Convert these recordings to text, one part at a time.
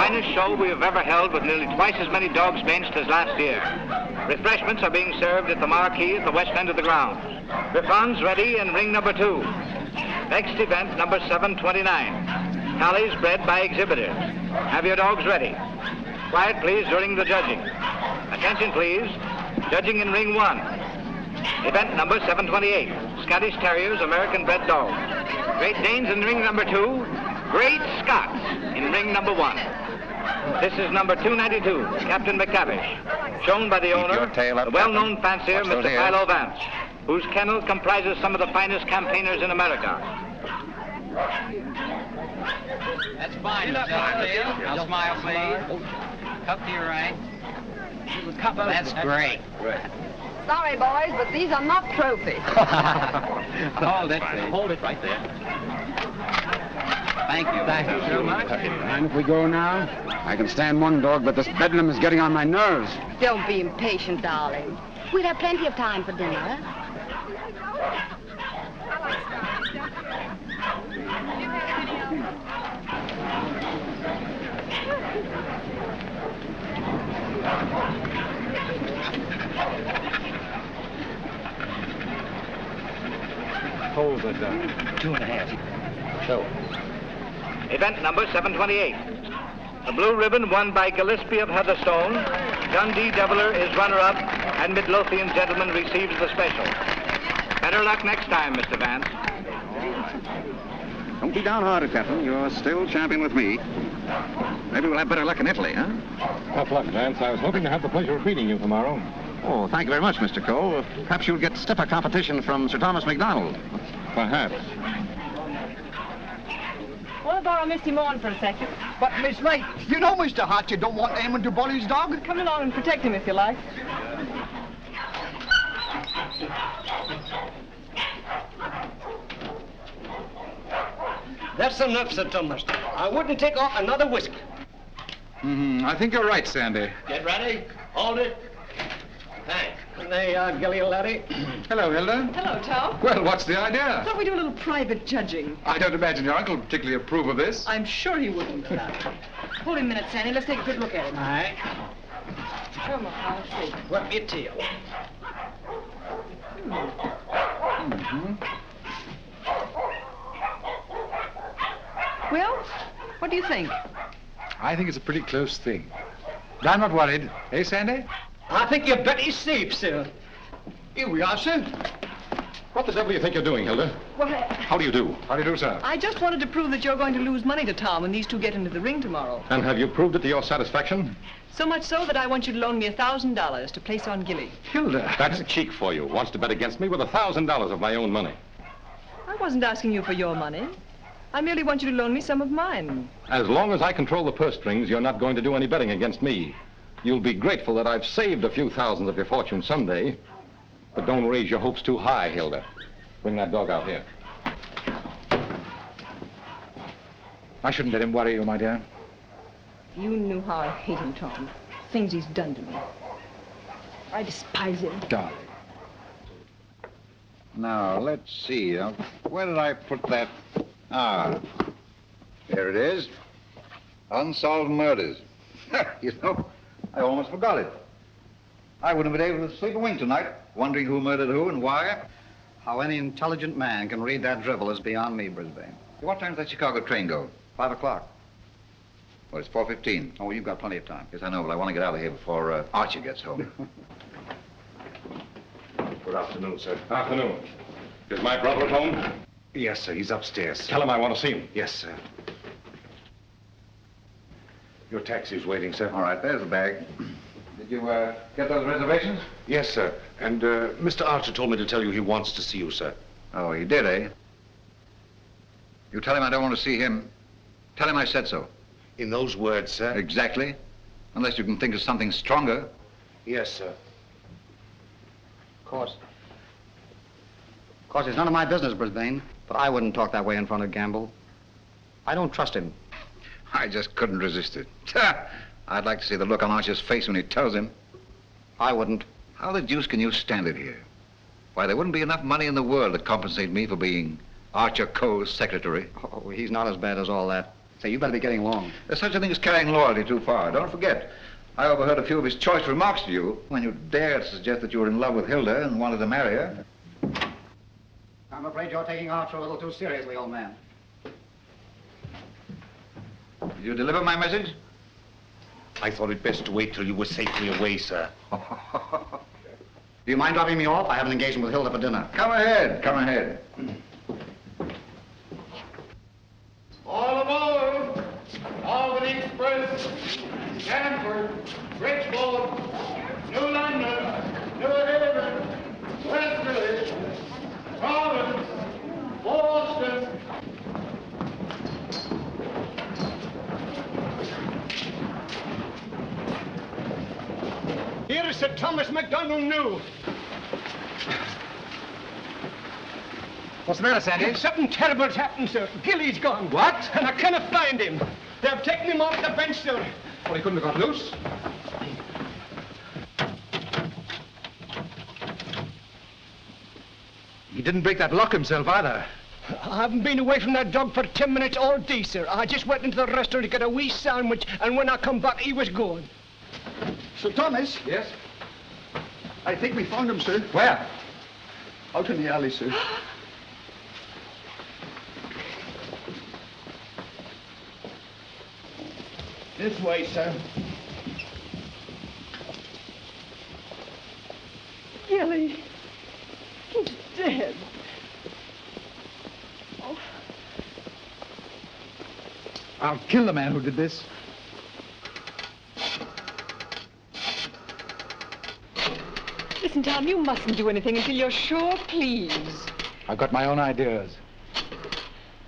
finest show we have ever held with nearly twice as many dogs benched as last year. Refreshments are being served at the marquee at the west end of the ground. Griffons ready in ring number 2. Next event, number 729. Collies bred by exhibitors. Have your dogs ready. Quiet, please, during the judging. Attention, please. Judging in ring 1. Event number 728. Scottish Terriers, American bred dogs. Great Danes in ring number 2. Great Scots in ring number 1. This is number 292, Captain McTavish, shown by the owner, the well-known fancier, Mr. Philo Vance, whose kennel comprises some of the finest campaigners in America. That's fine, I'll smile, please. Cup to your right. That's great. Sorry, boys, but these are not trophies. Hold it. Hold it right there. Thank you. Thank you so much. Mind if we go now? I can stand one dog, but this bedlam is getting on my nerves. Don't be impatient, darling. We'll have plenty of time for dinner. Hold it, 2.5. So. Event number 728. The blue ribbon won by Gillespie of Heatherstone. Dundee Deviler is runner-up, and Midlothian gentleman receives the special. Better luck next time, Mr. Vance. Don't be downhearted, Captain. You're still champion with me. Maybe we'll have better luck in Italy, huh? Tough luck, Vance. I was hoping to have the pleasure of meeting you tomorrow. Oh, thank you very much, Mr. Cole. Perhaps you'll get stiffer competition from Sir Thomas MacDonald. Perhaps. Want to borrow Misty Morn for a second? But, Miss Knight, you know Mr. Hart, you don't want Eamon to bully his dog. Come along and protect him if you like. That's enough, Sir Thomas. I wouldn't take off another whisk. I think you're right, Sandy. Get ready. Hold it. Thanks. There you are, Gilly, laddie. Hello, Hilda. Hello, Tom. Well, what's the idea? Thought we'd do a little private judging. I don't imagine your uncle would particularly approve of this. I'm sure he wouldn't. Hold him a minute, Sandy. Let's take a good look at him. All right. Come on, I'll see. Wet me a tail. Well, what do you think? I think it's a pretty close thing. But I'm not worried. Eh, Sandy? I think you bet he's safe, sir. Here we are, sir. What the devil do you think you're doing, Hilda? Well, How do you do? How do you do, sir? I just wanted to prove that you're going to lose money to Tom when these two get into the ring tomorrow. And have you proved it to your satisfaction? So much so that I want you to loan me $1,000 to place on Gilly. Hilda. That's cheek for you. Wants to bet against me with $1,000 of my own money. I wasn't asking you for your money. I merely want you to loan me some of mine. As long as I control the purse strings, you're not going to do any betting against me. You'll be grateful that I've saved a few thousands of your fortune someday. But don't raise your hopes too high, Hilda. Bring that dog out here. I shouldn't let him worry you, my dear. You knew how I hate him, Tom. Things he's done to me. I despise him. Darling. Now, let's see. Where did I put that? Ah, there it is. Unsolved murders. You know, I almost forgot it. I wouldn't have been able to sleep a wink tonight, wondering who murdered who and why. How any intelligent man can read that drivel is beyond me, Brisbane. What time does that Chicago train go? 5 o'clock. Well, it's 4:15. Oh, you've got plenty of time. Yes, I know, but I want to get out of here before Archie gets home. Good afternoon, sir. Afternoon. Is my brother at home? Yes, sir. He's upstairs. Tell him I want to see him. Yes, sir. Your taxi's waiting, sir. All right, there's the bag. Did you get those reservations? Yes, sir. And Mr. Archer told me to tell you he wants to see you, sir. Oh, he did, eh? You tell him I don't want to see him. Tell him I said so. In those words, sir? Exactly. Unless you can think of something stronger. Yes, sir. Of course, it's none of my business, Brisbane, but I wouldn't talk that way in front of Gamble. I don't trust him. I just couldn't resist it. I'd like to see the look on Archer's face when he tells him. I wouldn't. How the deuce can you stand it here? Why, there wouldn't be enough money in the world to compensate me for being Archer Coe's secretary. Oh, he's not as bad as all that. Say, you better be getting along. There's such a thing as carrying loyalty too far. Don't forget, I overheard a few of his choice remarks to you when you dared to suggest that you were in love with Hilda and wanted to marry her. I'm afraid you're taking Archer a little too seriously, old man. Did you deliver my message? I thought it best to wait till you were safely away, sir. Do you mind dropping me off? I have an engagement with Hilda for dinner. Come ahead, come ahead. All aboard! Albany Express, Stanford, Bridgeport, New London, New Haven, West Village, Providence, Boston. Here is Sir Thomas MacDonald New. What's the matter, Sandy? Something terrible's happened, sir. Gilly's gone. What? And I cannot find him. They've taken him off the bench, sir. Well, he couldn't have got loose. He didn't break that lock himself either. I haven't been away from that dog for 10 minutes all day, sir. I just went into the restaurant to get a wee sandwich, and when I come back, he was gone. Sir Thomas? Yes? I think we found him, sir. Where? Out in the alley, sir. This way, sir. Gilly. He's dead. Oh. I'll kill the man who did this. Listen, Tom, you mustn't do anything until you're sure, please. I've got my own ideas.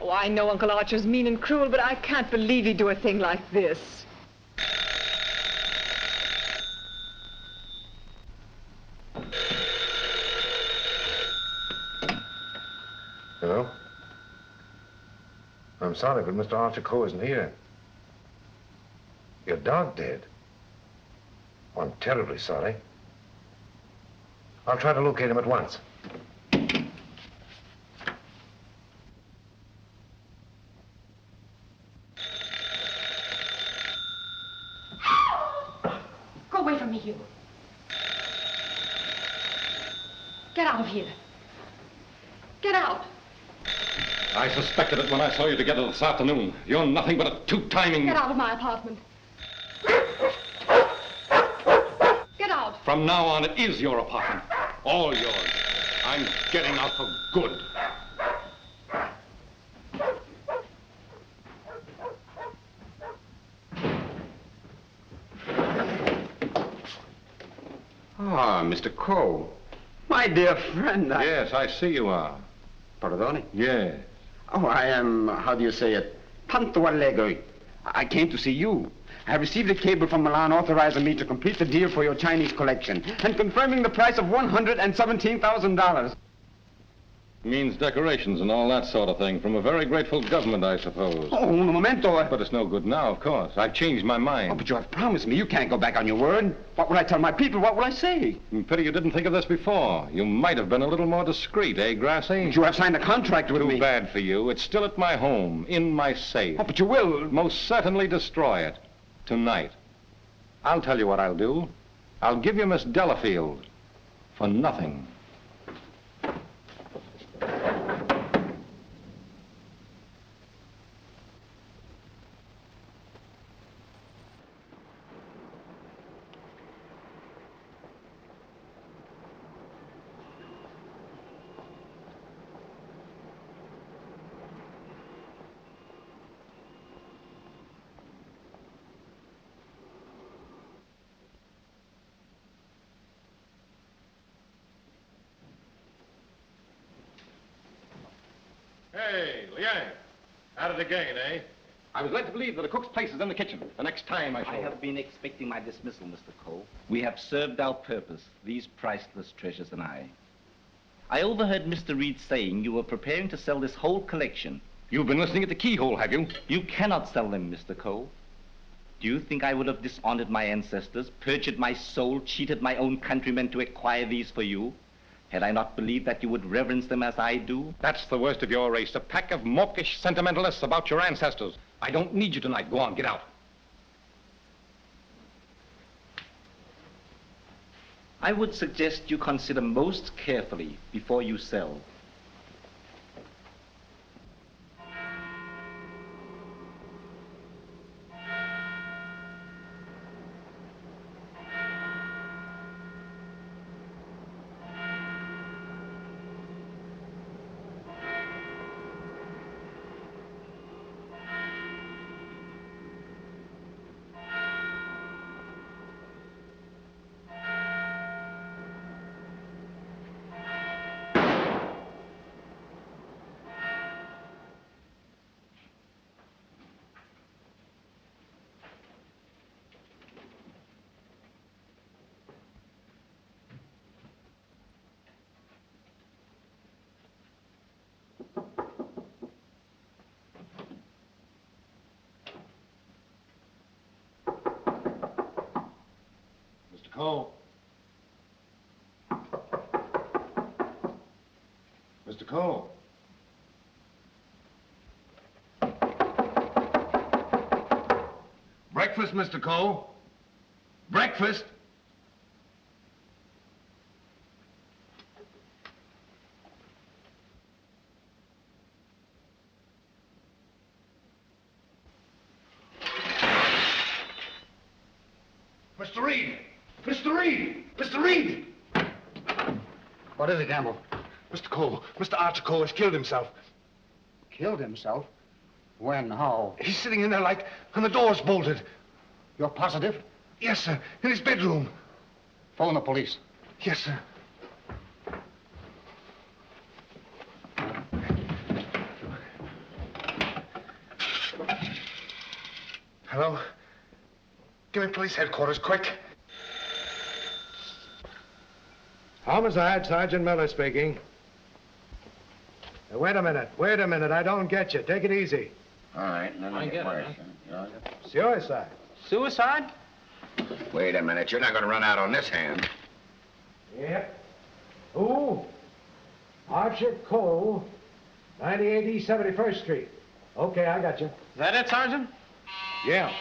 Oh, I know Uncle Archer's mean and cruel, but I can't believe he'd do a thing like this. Hello? I'm sorry, but Mr. Archer Coe isn't here. Your dog dead? Oh, I'm terribly sorry. I'll try to locate him at once. Go away from me, you. Get out of here. Get out. I suspected it when I saw you together this afternoon. You're nothing but a two-timing... Get out of my apartment. Get out. From now on, it is your apartment. All yours. I'm getting out for good. Ah, Mr. Coe. My dear friend, Yes, I see you are. Pardon? Yes. Oh, I am, how do you say it, tanto allegro. I came to see you. I have received a cable from Milan authorizing me to complete the deal for your Chinese collection and confirming the price of $117,000. Means decorations and all that sort of thing from a very grateful government, I suppose. Oh, un momento. But it's no good now, of course. I've changed my mind. Oh, but you have promised me. You can't go back on your word. What would I tell my people? What would I say? Pity you didn't think of this before. You might have been a little more discreet, eh, Grassy? But you have signed a contract with me. Too bad for you. It's still at my home, in my safe. Oh, but you will. Most certainly destroy it. Tonight. I'll tell you what I'll do. I'll give you Miss Delafield for nothing. Hey, Liang. At it again, eh? I was led to believe that a cook's place is in the kitchen. The next time I shall... I have been expecting my dismissal, Mr. Cole. We have served our purpose, these priceless treasures and I. I overheard Mr. Reed saying you were preparing to sell this whole collection. You've been listening at the keyhole, have you? You cannot sell them, Mr. Cole. Do you think I would have dishonored my ancestors, perjured my soul, cheated my own countrymen to acquire these for you? Had I not believed that you would reverence them as I do? That's the worst of your race, a pack of mawkish sentimentalists about your ancestors. I don't need you tonight. Go on, get out. I would suggest you consider most carefully before you sell. Cole. Mr. Cole. Breakfast, Mr. Cole. Breakfast. Mr. Reed! Mr. Reed! Mr. Reed! What is it, Gamble? Mr. Cole, Mr. Archer Cole has killed himself. Killed himself? When? How? He's sitting in there like, and the door's bolted. You're positive? Yes, sir. In his bedroom. Phone the police. Yes, sir. Hello? Give me police headquarters, quick. Homicide, Sergeant Miller speaking. Wait a minute, I don't get you. Take it easy. All right, let me get worse. Suicide. Suicide? Wait a minute, you're not going to run out on this hand. Yep. Who? Archer Cole, 98 East 71st Street. Okay, I got you. Is that it, Sergeant? Yeah.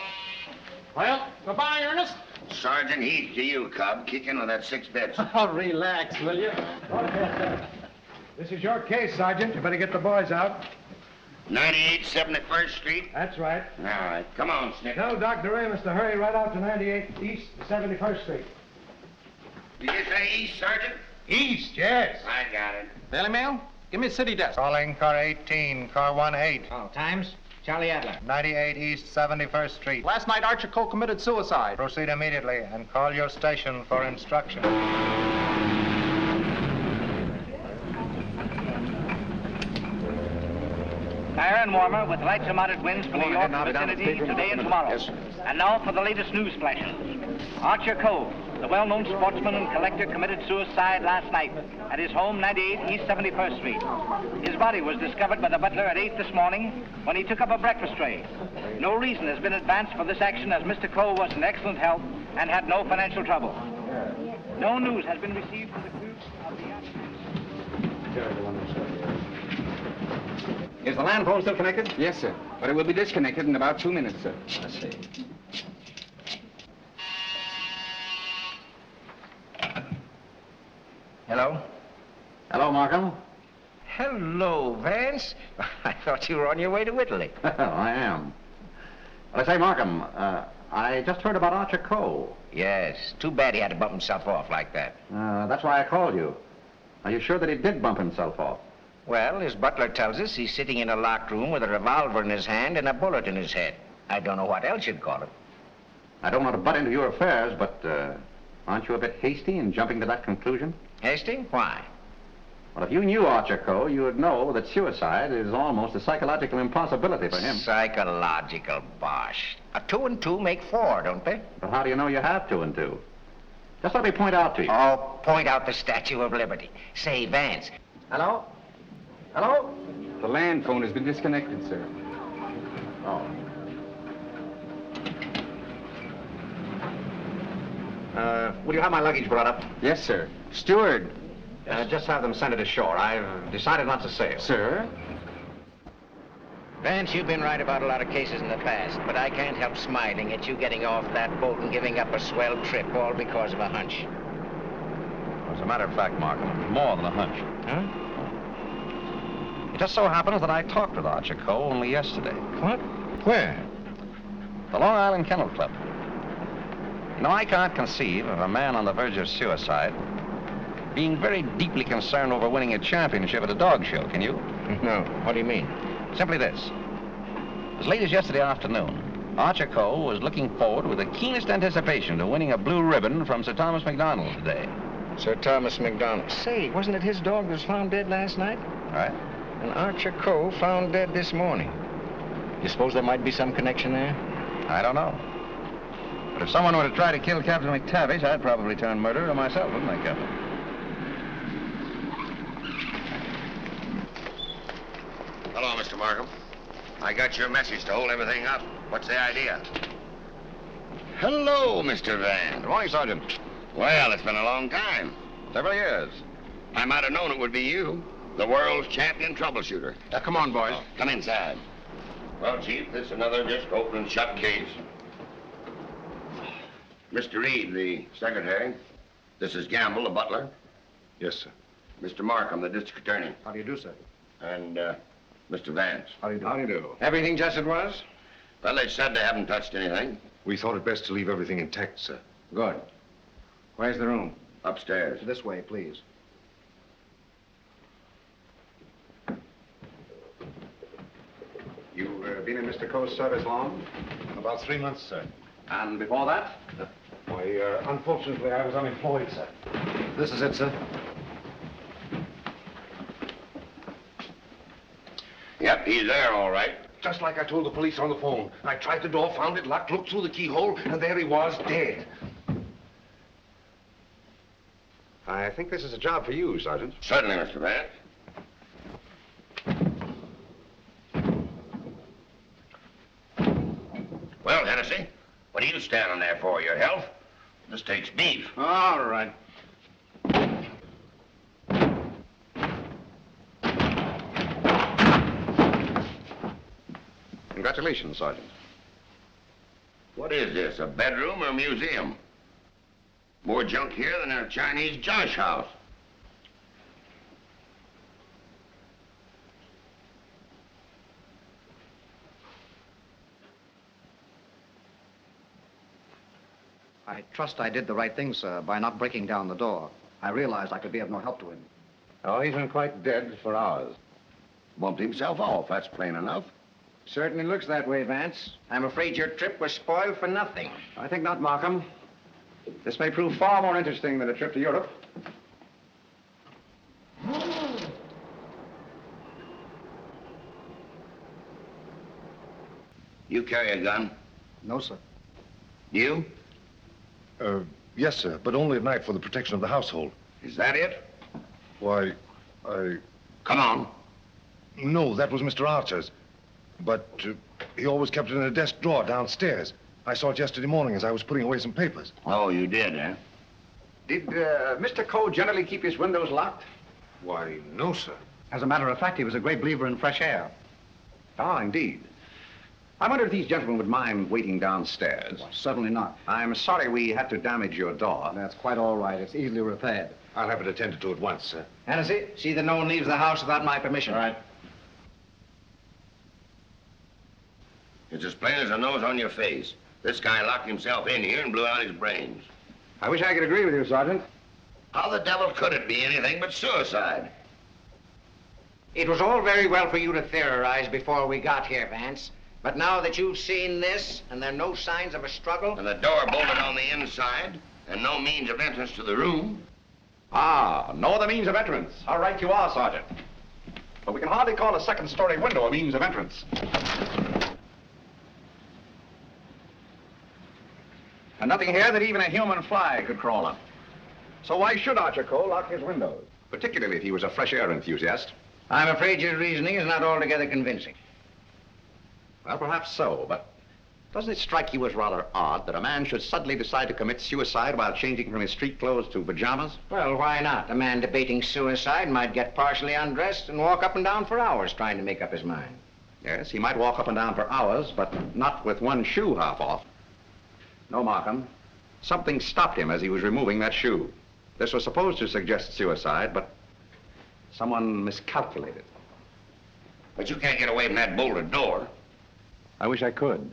Well, goodbye, Ernest. Sergeant, heed to you, Cub. Kick in with that 6 bits. Oh, relax, will you? This is your case, Sergeant. You better get the boys out. 98 71st Street? That's right. All right, come on, Snip. Tell Dr. Amos to hurry right out to 98 East 71st Street. Did you say east, Sergeant? East, yes. I got it. Daily Mail? Give me a city desk. Calling car 18, car 18. Oh, times? Charlie Adler. 98 East 71st Street. Last night, Archer Cole committed suicide. Proceed immediately and call your station for instruction. Fire and warmer with lights and moderate winds for New York vicinity today and tomorrow. Yes. And now for the latest news flashes. Archer Cole, the well-known sportsman and collector, committed suicide last night at his home, 98 East 71st Street. His body was discovered by the butler at 8 this morning when he took up a breakfast tray. No reason has been advanced for this action as Mr. Cole was in excellent health and had no financial trouble. No news has been received from the crew of the Is the land phone still connected? Yes, sir. But it will be disconnected in about 2 minutes, sir. I see. Hello? Hello, Markham. Hello, Vance. I thought you were on your way to Italy. I am. Well, I say, Markham, I just heard about Archer Cole. Yes, too bad he had to bump himself off like that. That's why I called you. Are you sure that he did bump himself off? Well, his butler tells us he's sitting in a locked room with a revolver in his hand and a bullet in his head. I don't know what else you'd call it. I don't want to butt into your affairs, but aren't you a bit hasty in jumping to that conclusion? Hasty? Why? Well, if you knew Archer Cole, you would know that suicide is almost a psychological impossibility for him. Psychological bosh. 2 and 2 make 4, don't they? But how do you know you have 2 and 2? Just let me point out to you. Oh, point out the Statue of Liberty. Say, Vance. Hello? Hello? The land phone has been disconnected, sir. Oh. Will you have my luggage brought up? Yes, sir. Steward, just have them send it ashore. I've decided not to sail. Sir? Vance, you've been right about a lot of cases in the past, but I can't help smiling at you getting off that boat and giving up a swell trip all because of a hunch. As a matter of fact, Markham, it was more than a hunch. Huh? It just so happens that I talked with Archer Coe only yesterday. What? Where? The Long Island Kennel Club. You know, I can't conceive of a man on the verge of suicide being very deeply concerned over winning a championship at a dog show, can you? No. What do you mean? Simply this. As late as yesterday afternoon, Archer Coe was looking forward with the keenest anticipation to winning a blue ribbon from Sir Thomas MacDonald today. Sir Thomas MacDonald. Say, wasn't it his dog that was found dead last night? Right. And Archer Coe found dead this morning. You suppose there might be some connection there? I don't know. But if someone were to try to kill Captain McTavish, I'd probably turn murderer myself, wouldn't I, Captain? Hello, Mr. Markham. I got your message to hold everything up. What's the idea? Hello, Mr. Van. Good morning, Sergeant. Well, it's been a long time. Several years. I might have known it would be you, the world's champion troubleshooter. Come on, boys. Come inside. Well, Chief, this is another just open and shut case. Mr. Reed, the secretary. This is Gamble, the butler. Yes, sir. Mr. Markham, the district attorney. How do you do, sir? And, Mr. Vance. How do you do? How do you do? Everything just as it was? Well, they said they haven't touched anything. We thought it best to leave everything intact, sir. Good. Where's the room? Upstairs. This way, please. You've been in Mr. Coe's service long? About 3 months, sir. And before that? Why, unfortunately, I was unemployed, sir. This is it, sir. Yep, he's there, all right. Just like I told the police on the phone. I tried the door, found it locked, looked through the keyhole, and there he was, dead. I think this is a job for you, Sergeant. Certainly, Mr. Vance. Well, Hennessy, what are you standing there for? Your health? This takes beef. All right. Congratulations, Sergeant. What is this, a bedroom or a museum? More junk here than a Chinese josh house. I trust I did the right thing, sir, by not breaking down the door. I realized I could be of no help to him. Oh, he's been quite dead for hours. Bumped himself off, that's plain enough. Certainly looks that way, Vance. I'm afraid your trip was spoiled for nothing. I think not, Markham. This may prove far more interesting than a trip to Europe. You carry a gun? No, sir. You? Yes, sir, but only at night for the protection of the household. Is that it? Why, Come on. No, that was Mr. Archer's. But he always kept it in a desk drawer downstairs. I saw it yesterday morning as I was putting away some papers. Oh, you did, eh? Did Mr. Coe generally keep his windows locked? Why, no, sir. As a matter of fact, he was a great believer in fresh air. Ah, indeed. I wonder if these gentlemen would mind waiting downstairs. Well, certainly not. I'm sorry we had to damage your door. That's quite all right. It's easily repaired. I'll have it attended to at once, sir. Hennessy, see that no one leaves the house without my permission. All right. It's as plain as a nose on your face. This guy locked himself in here and blew out his brains. I wish I could agree with you, Sergeant. How the devil could it be anything but suicide? It was all very well for you to theorize before we got here, Vance. But now that you've seen this, and there are no signs of a struggle... And the door bolted on the inside, and no means of entrance to the room... Ah, no other means of entrance. All right, you are, Sergeant. But we can hardly call a second-story window a means of entrance. And nothing here that even a human fly could crawl on. So why should Archer Coe lock his windows? Particularly if he was a fresh air enthusiast. I'm afraid your reasoning is not altogether convincing. Well, perhaps so, but doesn't it strike you as rather odd that a man should suddenly decide to commit suicide while changing from his street clothes to pajamas? Well, why not? A man debating suicide might get partially undressed and walk up and down for hours trying to make up his mind. Yes, he might walk up and down for hours, but not with one shoe half off. No, Markham. Something stopped him as he was removing that shoe. This was supposed to suggest suicide, but someone miscalculated. But you can't get away from that bolted door. I wish I could.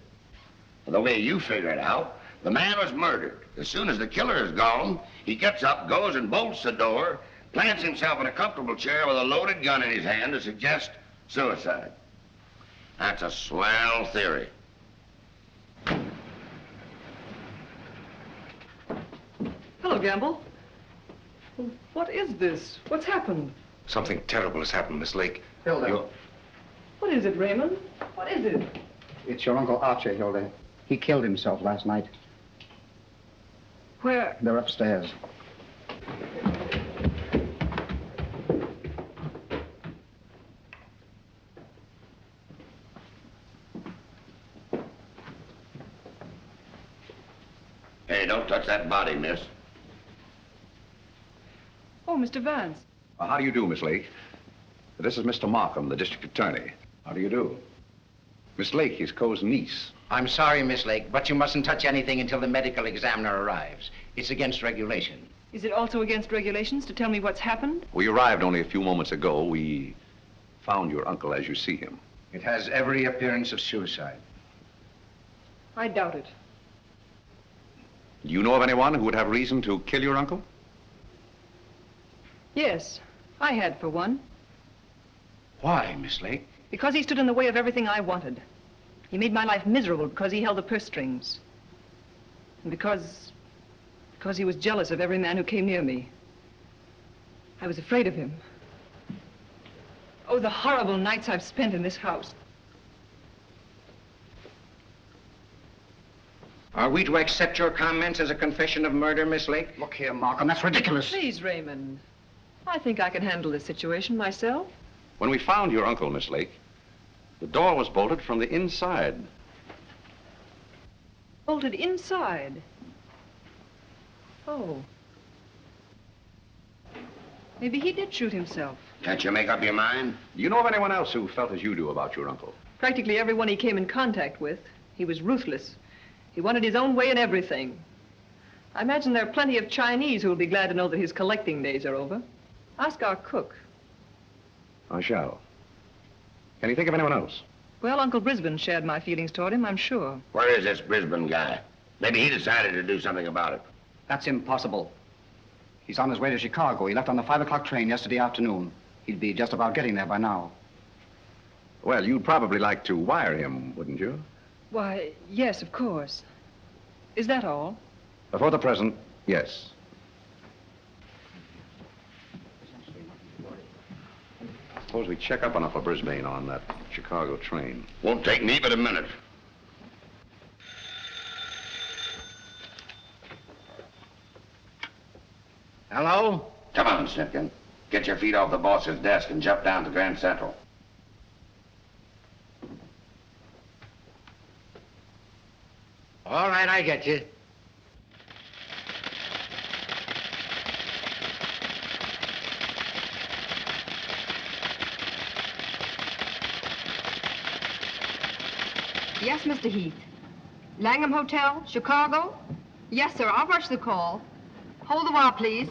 The way you figure it out, the man was murdered. As soon as the killer is gone, he gets up, goes and bolts the door, plants himself in a comfortable chair with a loaded gun in his hand to suggest suicide. That's a swell theory. Hello, Gamble. What is this? What's happened? Something terrible has happened, Miss Lake. Hilda. What is it, Raymond? What is it? It's your Uncle Archer, Hilda. He killed himself last night. Where? They're upstairs. Hey, don't touch that body, miss. Oh, Mr. Vance. How do you do, Miss Lake? This is Mr. Markham, the district attorney. How do you do? Miss Lake is Coe's niece. I'm sorry, Miss Lake, but you mustn't touch anything until the medical examiner arrives. It's against regulation. Is it also against regulations to tell me what's happened? We arrived only a few moments ago. We found your uncle as you see him. It has every appearance of suicide. I doubt it. Do you know of anyone who would have reason to kill your uncle? Yes, I had for one. Why, Miss Lake? Because he stood in the way of everything I wanted. He made my life miserable because he held the purse strings. And because he was jealous of every man who came near me. I was afraid of him. Oh, the horrible nights I've spent in this house. Are we to accept your comments as a confession of murder, Miss Lake? Look here, Markham, that's ridiculous. Please, Raymond. I think I can handle this situation myself. When we found your uncle, Miss Lake, the door was bolted from the inside. Bolted inside? Oh. Maybe he did shoot himself. Can't you make up your mind? Do you know of anyone else who felt as you do about your uncle? Practically everyone he came in contact with. He was ruthless. He wanted his own way in everything. I imagine there are plenty of Chinese who will be glad to know that his collecting days are over. Ask our cook. I shall. Can you think of anyone else? Well, Uncle Brisbane shared my feelings toward him, I'm sure. Where is this Brisbane guy? Maybe he decided to do something about it. That's impossible. He's on his way to Chicago. He left on the 5 o'clock train yesterday afternoon. He'd be just about getting there by now. Well, you'd probably like to wire him, wouldn't you? Why, yes, of course. Is that all? For the present, yes. Suppose we check up on Upper Brisbane on that Chicago train. Won't take me but a minute. Hello? Come on, Simpkin. Get your feet off the boss's desk and jump down to Grand Central. All right, I get you. Yes, Mr. Heath. Langham Hotel, Chicago? Yes, sir. I'll rush the call. Hold the wire, please.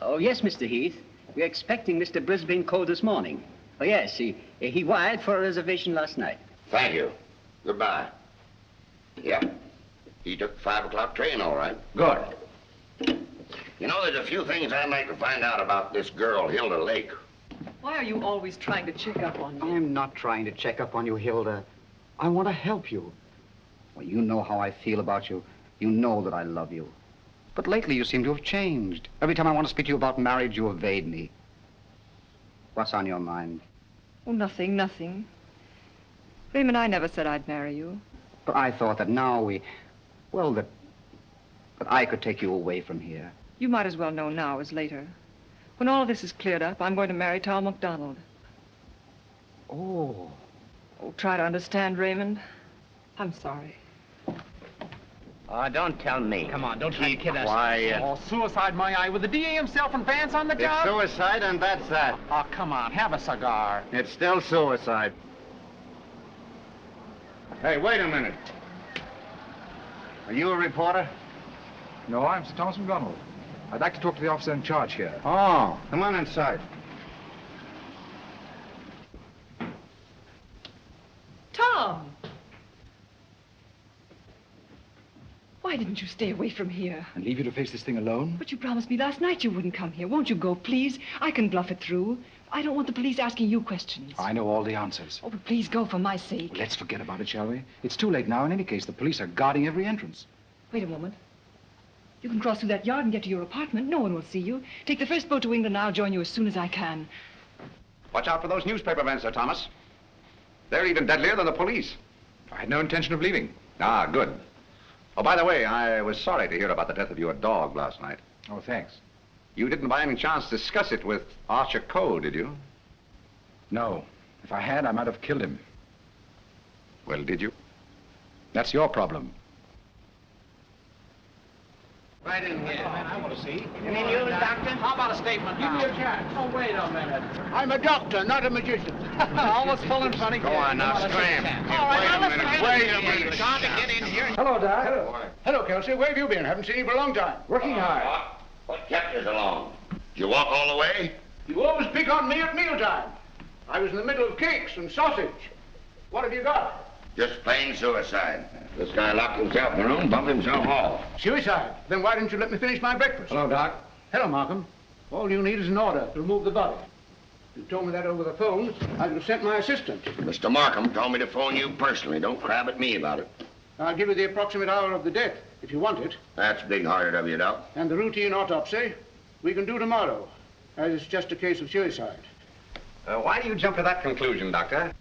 Oh, yes, Mr. Heath. We're expecting Mr. Brisbane Cole this morning. Oh, yes, he wired for a reservation last night. Thank you. Goodbye. Yeah. He took the 5 o'clock train, all right. Good. You know, there's a few things I'd like to find out about this girl, Hilda Lake. Why are you always trying to check up on me? I'm not trying to check up on you, Hilda. I want to help you. Well, you know how I feel about you. You know that I love you. But lately you seem to have changed. Every time I want to speak to you about marriage, you evade me. What's on your mind? Oh, nothing, nothing. Raymond, I never said I'd marry you. But I thought that now that I could take you away from here. You might as well know now as later. When all of this is cleared up, I'm going to marry Tom McDonald. Oh. Oh, try to understand, Raymond. I'm sorry. Oh, don't tell me. Come on, don't try to kid us. Quiet. Oh, suicide, my eye. With the DA himself and Vance on the job? It's suicide, and that's that. Oh, come on, have a cigar. It's still suicide. Hey, wait a minute. Are you a reporter? No, I'm Sir Thomas McDonald. I'd like to talk to the officer in charge here. Oh, come on inside. Tom! Why didn't you stay away from here? And leave you to face this thing alone? But you promised me last night you wouldn't come here. Won't you go, please? I can bluff it through. I don't want the police asking you questions. I know all the answers. Oh, but please go for my sake. Well, let's forget about it, shall we? It's too late now in any case. The police are guarding every entrance. Wait a moment. You can cross through that yard and get to your apartment. No one will see you. Take the first boat to England and I'll join you as soon as I can. Watch out for those newspaper men, Sir Thomas. They're even deadlier than the police. I had no intention of leaving. Ah, good. Oh, by the way, I was sorry to hear about the death of your dog last night. Oh, thanks. You didn't by any chance discuss it with Archer Coe, did you? No. If I had, I might have killed him. Well, did you? That's your problem. Right in here. I want to see. Any news, Doctor? How about a statement? Give me a chance. Oh, wait a minute. I'm a doctor, not a magician. Almost full and funny. Go on now, scram. All right, now listen. Wait a minute. Trying to get in here. Hello, Doc. Hello, Kelsey. Where have you been? Haven't seen you for a long time. Working hard. What kept you so long? Did you walk all the way? You always pick on me at mealtime. I was in the middle of cakes and sausage. What have you got? Just plain suicide. This guy locked himself in the room, bumped himself off. Suicide? Then why didn't you let me finish my breakfast? Hello, Doc. Hello, Markham. All you need is an order to remove the body. If you told me that over the phone, I could have sent my assistant. Mr. Markham told me to phone you personally. Don't crab at me about it. I'll give you the approximate hour of the death, if you want it. That's big-hearted of you, Doc. And the routine autopsy, we can do tomorrow, as it's just a case of suicide. Why do you jump to that conclusion, Doctor?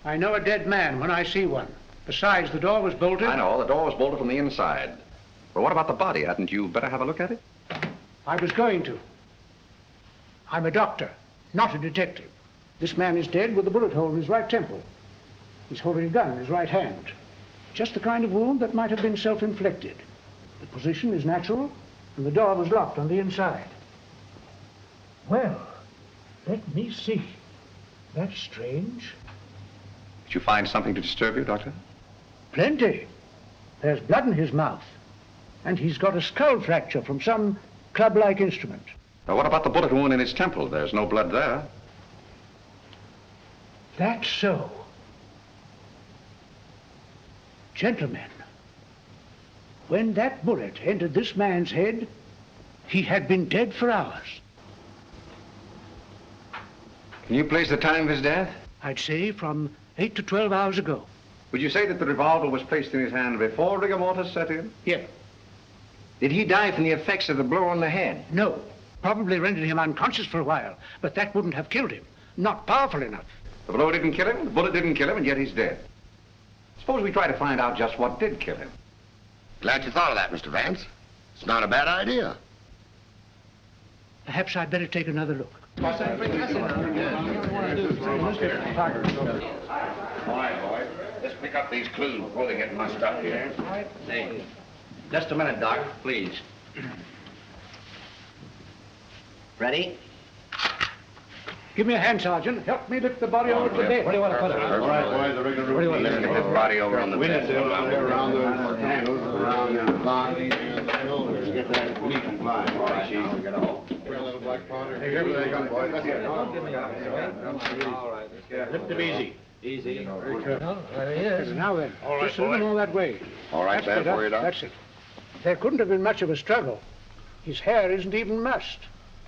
I know a dead man when I see one. Besides, the door was bolted. I know, the door was bolted from the inside. But what about the body? Hadn't you better have a look at it? I was going to. I'm a doctor, not a detective. This man is dead with a bullet hole in his right temple. He's holding a gun in his right hand. Just the kind of wound that might have been self-inflicted. The position is natural, and the door was locked on the inside. Well, let me see. That's strange. Did you find something to disturb you, Doctor? Plenty. There's blood in his mouth. And he's got a skull fracture from some club-like instrument. Now, what about the bullet wound in his temple? There's no blood there. That's so. Gentlemen, when that bullet entered this man's head, he had been dead for hours. Can you place the time of his death? I'd say from 8 to 12 hours ago. Would you say that the revolver was placed in his hand before rigor mortis set in? Yeah. Did he die from the effects of the blow on the head? No. Probably rendered him unconscious for a while, but that wouldn't have killed him. Not powerful enough. The blow didn't kill him, the bullet didn't kill him, and yet he's dead. Suppose we try to find out just what did kill him. Glad you thought of that, Mr. Vance. It's not a bad idea. Perhaps I'd better take another look. All right, boys. Let's pick up these clues before they get mussed up here. Hey, just a minute, Doc, please. Ready? Give me a hand, Sergeant. Help me lift the body over to the bed. Where do you want to put it? All right, boys, the rigor routine. Let's get this body over on the bed. Around the handles, around the body, and the shoulders. Get that neat and fine. All right, Chief. Get a hole. Bring a little black powder. Hey, here they come, boys. Let's get it. All right, let's get it. Lift him easy. Easy. Now then, All right, just a little boy. more that way. All right, That's bad for you, Doc? That's it. There couldn't have been much of a struggle. His hair isn't even mussed.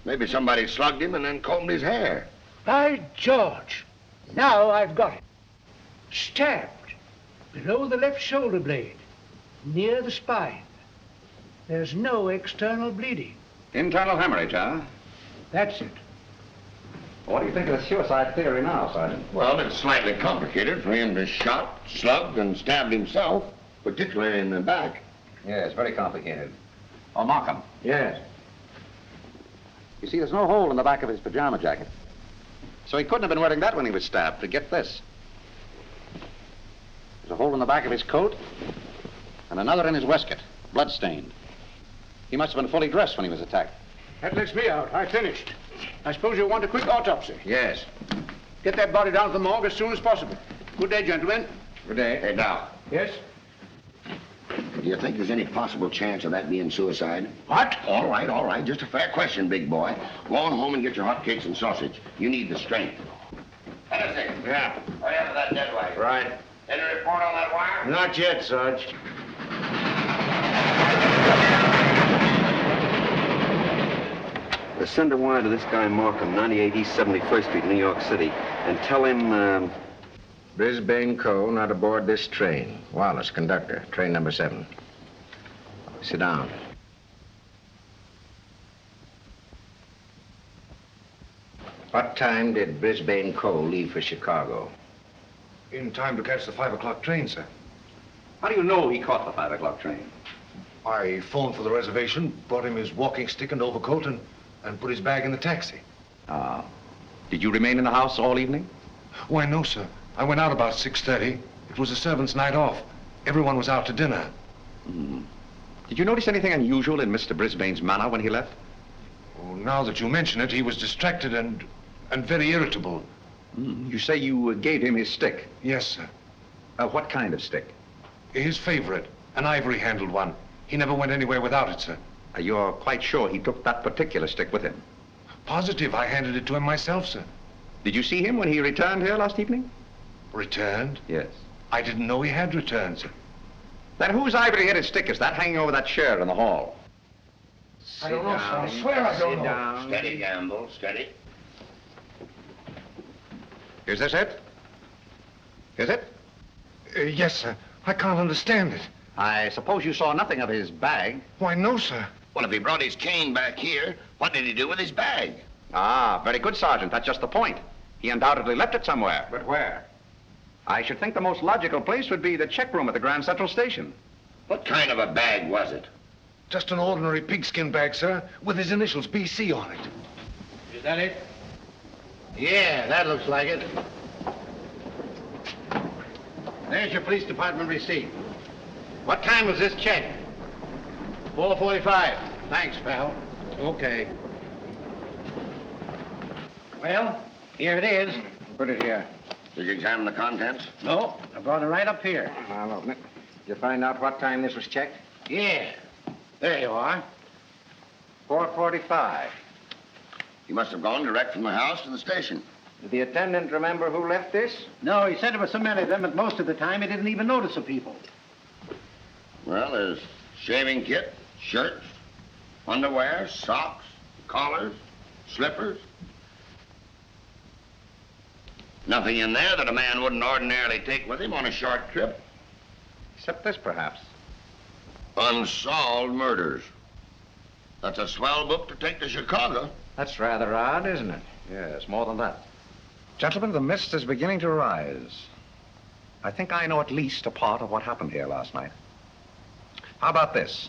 Maybe somebody slugged him and then combed his hair. By George, now I've got it. Stabbed below the left shoulder blade, near the spine. There's no external bleeding. Internal hemorrhage, huh? That's it. What do you think of the suicide theory now, Sergeant? Well, it's slightly complicated for him to shot, slugged, and stabbed himself, particularly in the back. Yes, very complicated. Oh, Markham. Yes. You see, there's no hole in the back of his pajama jacket. So he couldn't have been wearing that when he was stabbed. But get this. There's a hole in the back of his coat and another in his waistcoat, blood-stained. He must have been fully dressed when he was attacked. That lets me out. I finished. I suppose you'll want a quick autopsy. Yes. Get that body down to the morgue as soon as possible. Good day, gentlemen. Good day. Hey, Doc. Yes? Do you think there's any possible chance of that being suicide? What? All right. Just a fair question, big boy. Go on home and get your hotcakes and sausage. You need the strength. Hennessy. Yeah. Hurry up with that dead wire. Right. Any report on that wire? Not yet, Sarge. Send a wire to this guy Markham, 98 East 71st Street, New York City, and tell him, Brisbane Co. not aboard this train. Wallace, conductor, train number 7. Sit down. What time did Brisbane Co. leave for Chicago? In time to catch the 5 o'clock train, sir. How do you know he caught the 5 o'clock train? I phoned for the reservation, brought him his walking stick and overcoat, and put his bag in the taxi. Ah. Did you remain in the house all evening? Why, no, sir. I went out about 6:30. It was a servant's night off. Everyone was out to dinner. Did you notice anything unusual in Mr. Brisbane's manner when he left? Oh, now that you mention it, he was distracted and very irritable. You say you gave him his stick? Yes, sir. What kind of stick? His favorite, an ivory-handled one. He never went anywhere without it, sir. You're quite sure he took that particular stick with him? Positive. I handed it to him myself, sir. Did you see him when he returned here last evening? Returned? Yes. I didn't know he had returned, sir. Then whose ivory-headed stick is that hanging over that chair in the hall? I don't know, sir. I swear I don't know. Down. Steady, Gamble, steady. Is this it? Is it? Yes, sir. I can't understand it. I suppose you saw nothing of his bag? Why, no, sir. Well, if he brought his cane back here, what did he do with his bag? Ah, very good, Sergeant. That's just the point. He undoubtedly left it somewhere. But where? I should think the most logical place would be the check room at the Grand Central Station. What kind of a bag was it? Just an ordinary pigskin bag, sir, with his initials BC on it. Is that it? Yeah, that looks like it. There's your police department receipt. What time was this check? 4:45. Thanks, pal. Okay. Well, here it is. Put it here. Did you examine the contents? No, I brought it right up here. I'll open it. Did you find out what time this was checked? Yeah. There you are. 4:45. You must have gone direct from the house to the station. Did the attendant remember who left this? No, he said there were so many of them, and most of the time he didn't even notice the people. Well, there's shaving kit, shirts, underwear, socks, collars, slippers. Nothing in there that a man wouldn't ordinarily take with him on a short trip. Except this, perhaps. Unsolved Murders. That's a swell book to take to Chicago. That's rather odd, isn't it? Yes, more than that. Gentlemen, the mist is beginning to rise. I think I know at least a part of what happened here last night. How about this?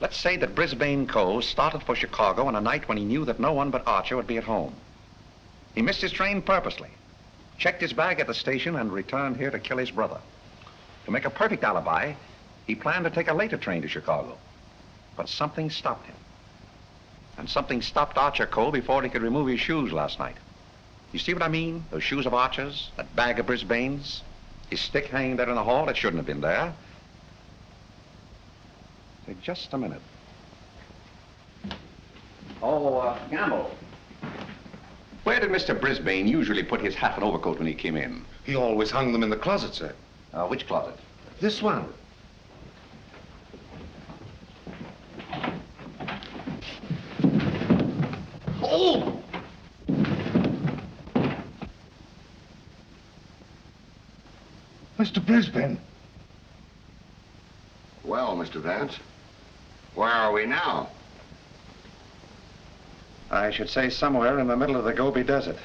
Let's say that Brisbane Co. started for Chicago on a night when he knew that no one but Archer would be at home. He missed his train purposely, checked his bag at the station, and returned here to kill his brother. To make a perfect alibi, he planned to take a later train to Chicago. But something stopped him. And something stopped Archer Co. before he could remove his shoes last night. You see what I mean? Those shoes of Archer's, that bag of Brisbane's, his stick hanging there in the hall, it shouldn't have been there. Say, just a minute. Oh, Gamble. Where did Mr. Brisbane usually put his hat and overcoat when he came in? He always hung them in the closet, sir. Which closet? This one. Oh! Mr. Brisbane. Well, Mr. Vance, where are we now? I should say somewhere in the middle of the Gobi Desert.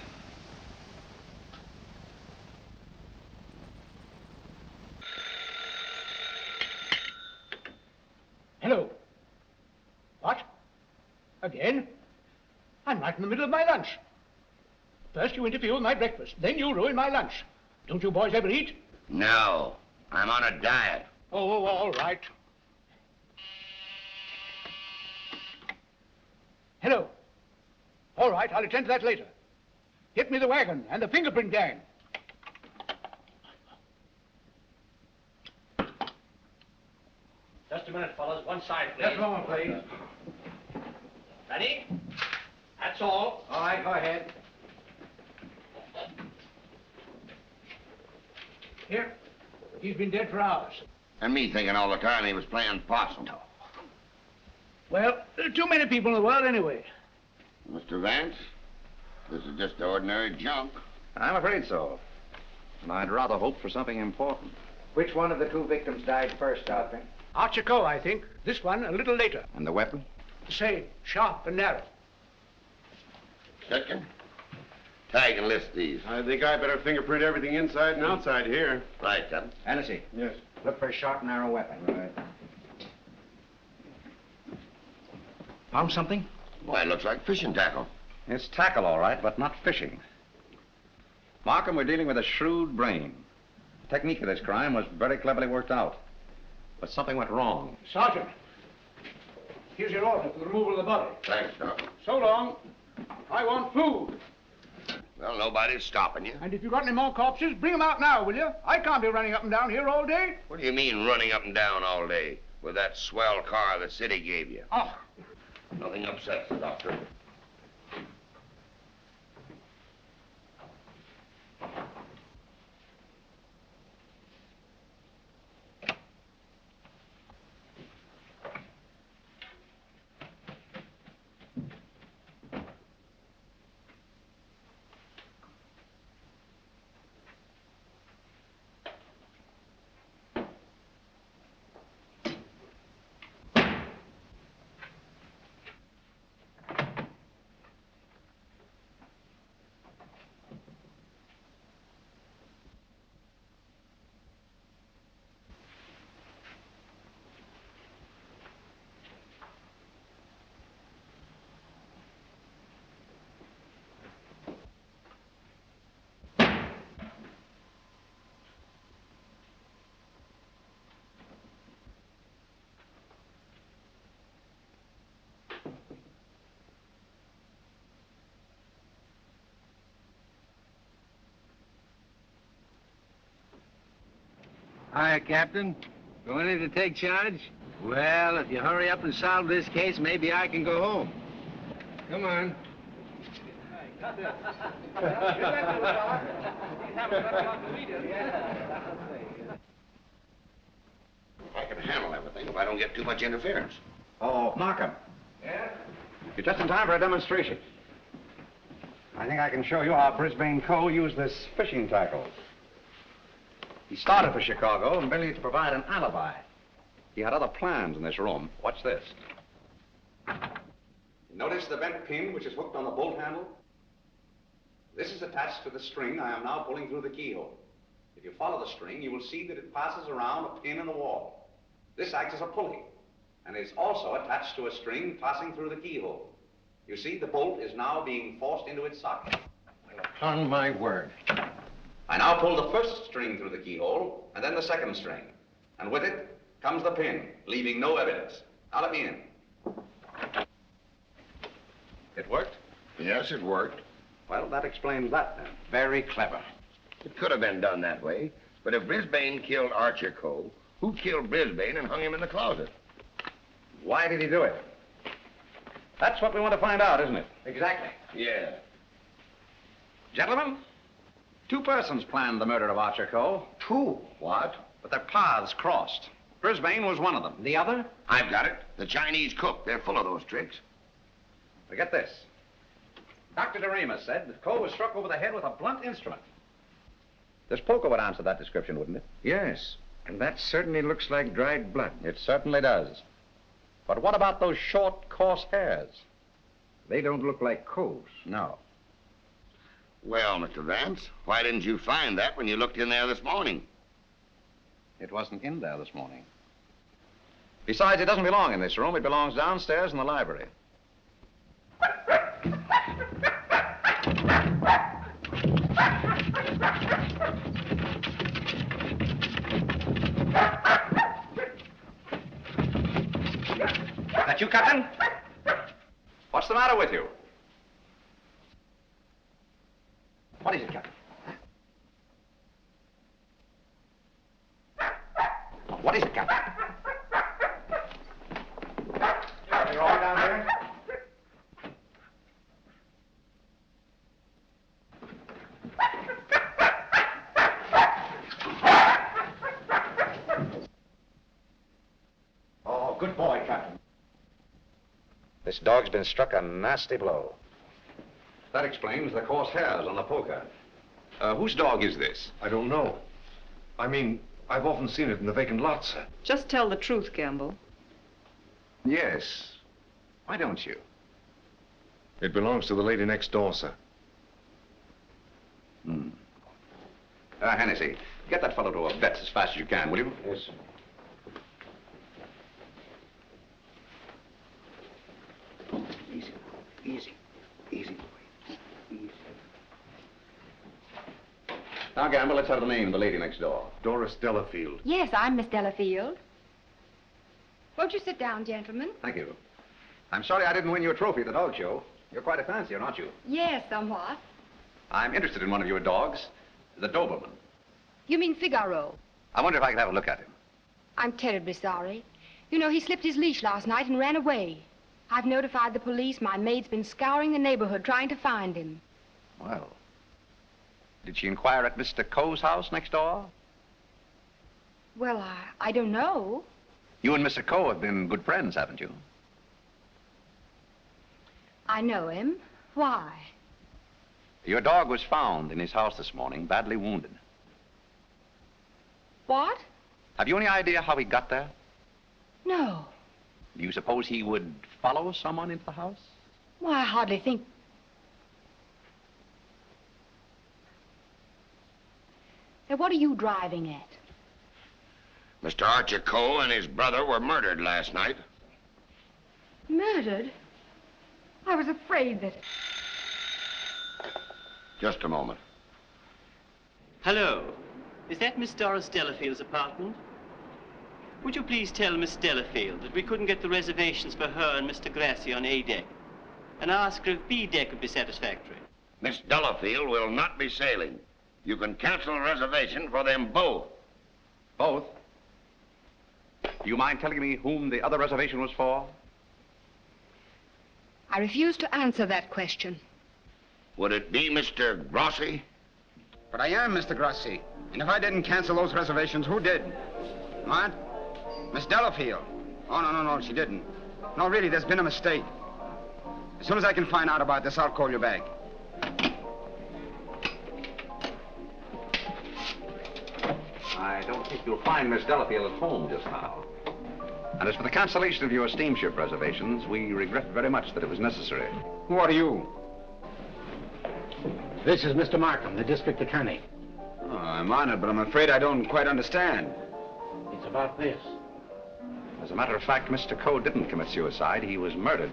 Hello. What? Again? I'm right in the middle of my lunch. First you interfere with my breakfast, then you ruin my lunch. Don't you boys ever eat? No, I'm on a diet. Oh, all right. Hello. All right, I'll attend to that later. Get me the wagon and the fingerprint gang. Just a minute, fellas. One side, please. Just a moment, please. Ready? That's all. All right, go ahead. Here. He's been dead for hours. And me thinking all the time he was playing possum. Well, there are too many people in the world anyway. Mr. Vance, this is just ordinary junk. I'm afraid so. And I'd rather hope for something important. Which one of the two victims died first, Doctor? Archer Coe, I think. This one a little later. And the weapon? The same, sharp and narrow. Second, tag and list these. I think I better fingerprint everything inside and outside here. Right, Captain. Hennessy. Yes. Look for a sharp, narrow weapon. Right. Found something? Why, it looks like fishing tackle. It's tackle, all right, but not fishing. Markham, we're dealing with a shrewd brain. The technique of this crime was very cleverly worked out. But something went wrong. Sergeant, here's your order for the removal of the body. Thanks, Doc. So long. I want food. Well, nobody's stopping you. And if you've got any more corpses, bring them out now, will you? I can't be running up and down here all day. What do you mean running up and down all day with that swell car the city gave you? Oh. Nothing upsets the doctor. Hi, Captain. Going in to take charge? Well, if you hurry up and solve this case, maybe I can go home. Come on. I can handle everything if I don't get too much interference. Oh, Markham. Yeah? You're just in time for a demonstration. I think I can show you how Brisbane Coe used this fishing tackle. He started for Chicago merely to provide an alibi. He had other plans in this room. Watch this. Notice the bent pin which is hooked on the bolt handle? This is attached to the string I am now pulling through the keyhole. If you follow the string, you will see that it passes around a pin in the wall. This acts as a pulley, and is also attached to a string passing through the keyhole. You see, the bolt is now being forced into its socket. Upon my word. I now pull the first string through the keyhole, and then the second string. And with it comes the pin, leaving no evidence. Now let me in. It worked? Yes, it worked. Well, that explains that then. Very clever. It could have been done that way, but if Brisbane killed Archer Coe, who killed Brisbane and hung him in the closet? Why did he do it? That's what we want to find out, isn't it? Exactly. Yeah. Gentlemen, two persons planned the murder of Archer Coe. Two? What? But their paths crossed. Brisbane was one of them. The other? I've got it. The Chinese cook. They're full of those tricks. Forget this. Dr. DeRamus said that Coe was struck over the head with a blunt instrument. This poker would answer that description, wouldn't it? Yes. And that certainly looks like dried blood. It certainly does. But what about those short, coarse hairs? They don't look like Coe's. No. Well, Mr. Vance, why didn't you find that when you looked in there this morning? It wasn't in there this morning. Besides, it doesn't belong in this room. It belongs downstairs in the library. That you, Captain? What's the matter with you? What is it, Captain? What is it, Captain? Good boy, Captain. This dog's been struck a nasty blow. That explains the coarse hairs on the poker. Whose dog is this? I don't know. I mean, I've often seen it in the vacant lots, sir. Just tell the truth, Gamble. Yes. Why don't you? It belongs to the lady next door, sir. Hmm. Hennessy, get that fellow to a vet as fast as you can, will you? Yes, sir. Easy, easy, easy, boy. Easy. Now, Gamble, let's have the name of the lady next door. Doris Delafield. Yes, I'm Miss Delafield. Won't you sit down, gentlemen? Thank you. I'm sorry I didn't win you a trophy at the dog show. You're quite a fancier, aren't you? Yes, somewhat. I'm interested in one of your dogs, the Doberman. You mean Figaro? I wonder if I could have a look at him. I'm terribly sorry. You know, he slipped his leash last night and ran away. I've notified the police. My maid's been scouring the neighborhood trying to find him. Well, did she inquire at Mr. Coe's house next door? Well, I don't know. You and Mr. Coe have been good friends, haven't you? I know him. Why? Your dog was found in his house this morning, badly wounded. What? Have you any idea how he got there? No. Do you suppose he would follow someone into the house? Well, I hardly think... Now, what are you driving at? Mr. Archer Coe and his brother were murdered last night. Murdered? I was afraid that... Just a moment. Hello. Is that Miss Doris Delafield's apartment? Would you please tell Miss Delafield that we couldn't get the reservations for her and Mr. Grassi on A deck, and ask her if B deck would be satisfactory? Miss Delafield will not be sailing. You can cancel a reservation for them both. Both? Do you mind telling me whom the other reservation was for? I refuse to answer that question. Would it be Mr. Grossi? But I am Mr. Grossi. And if I didn't cancel those reservations, who did? What? Miss Delafield. Oh, no, she didn't. No, really, there's been a mistake. As soon as I can find out about this, I'll call you back. I don't think you'll find Miss Delafield at home just now. And as for the cancellation of your steamship reservations, we regret very much that it was necessary. Who are you? This is Mr. Markham, the district attorney. Oh, I'm honored, but I'm afraid I don't quite understand. It's about this. As a matter of fact, Mr. Coe didn't commit suicide. He was murdered.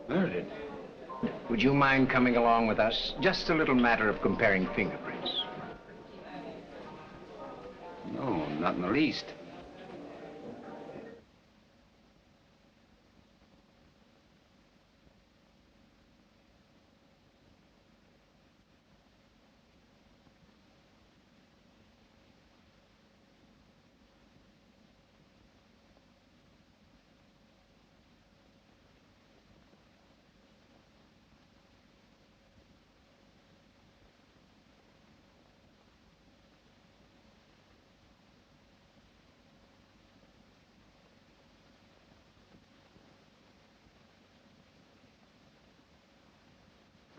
Murdered? Would you mind coming along with us? Just a little matter of comparing fingerprints. No, not in the least.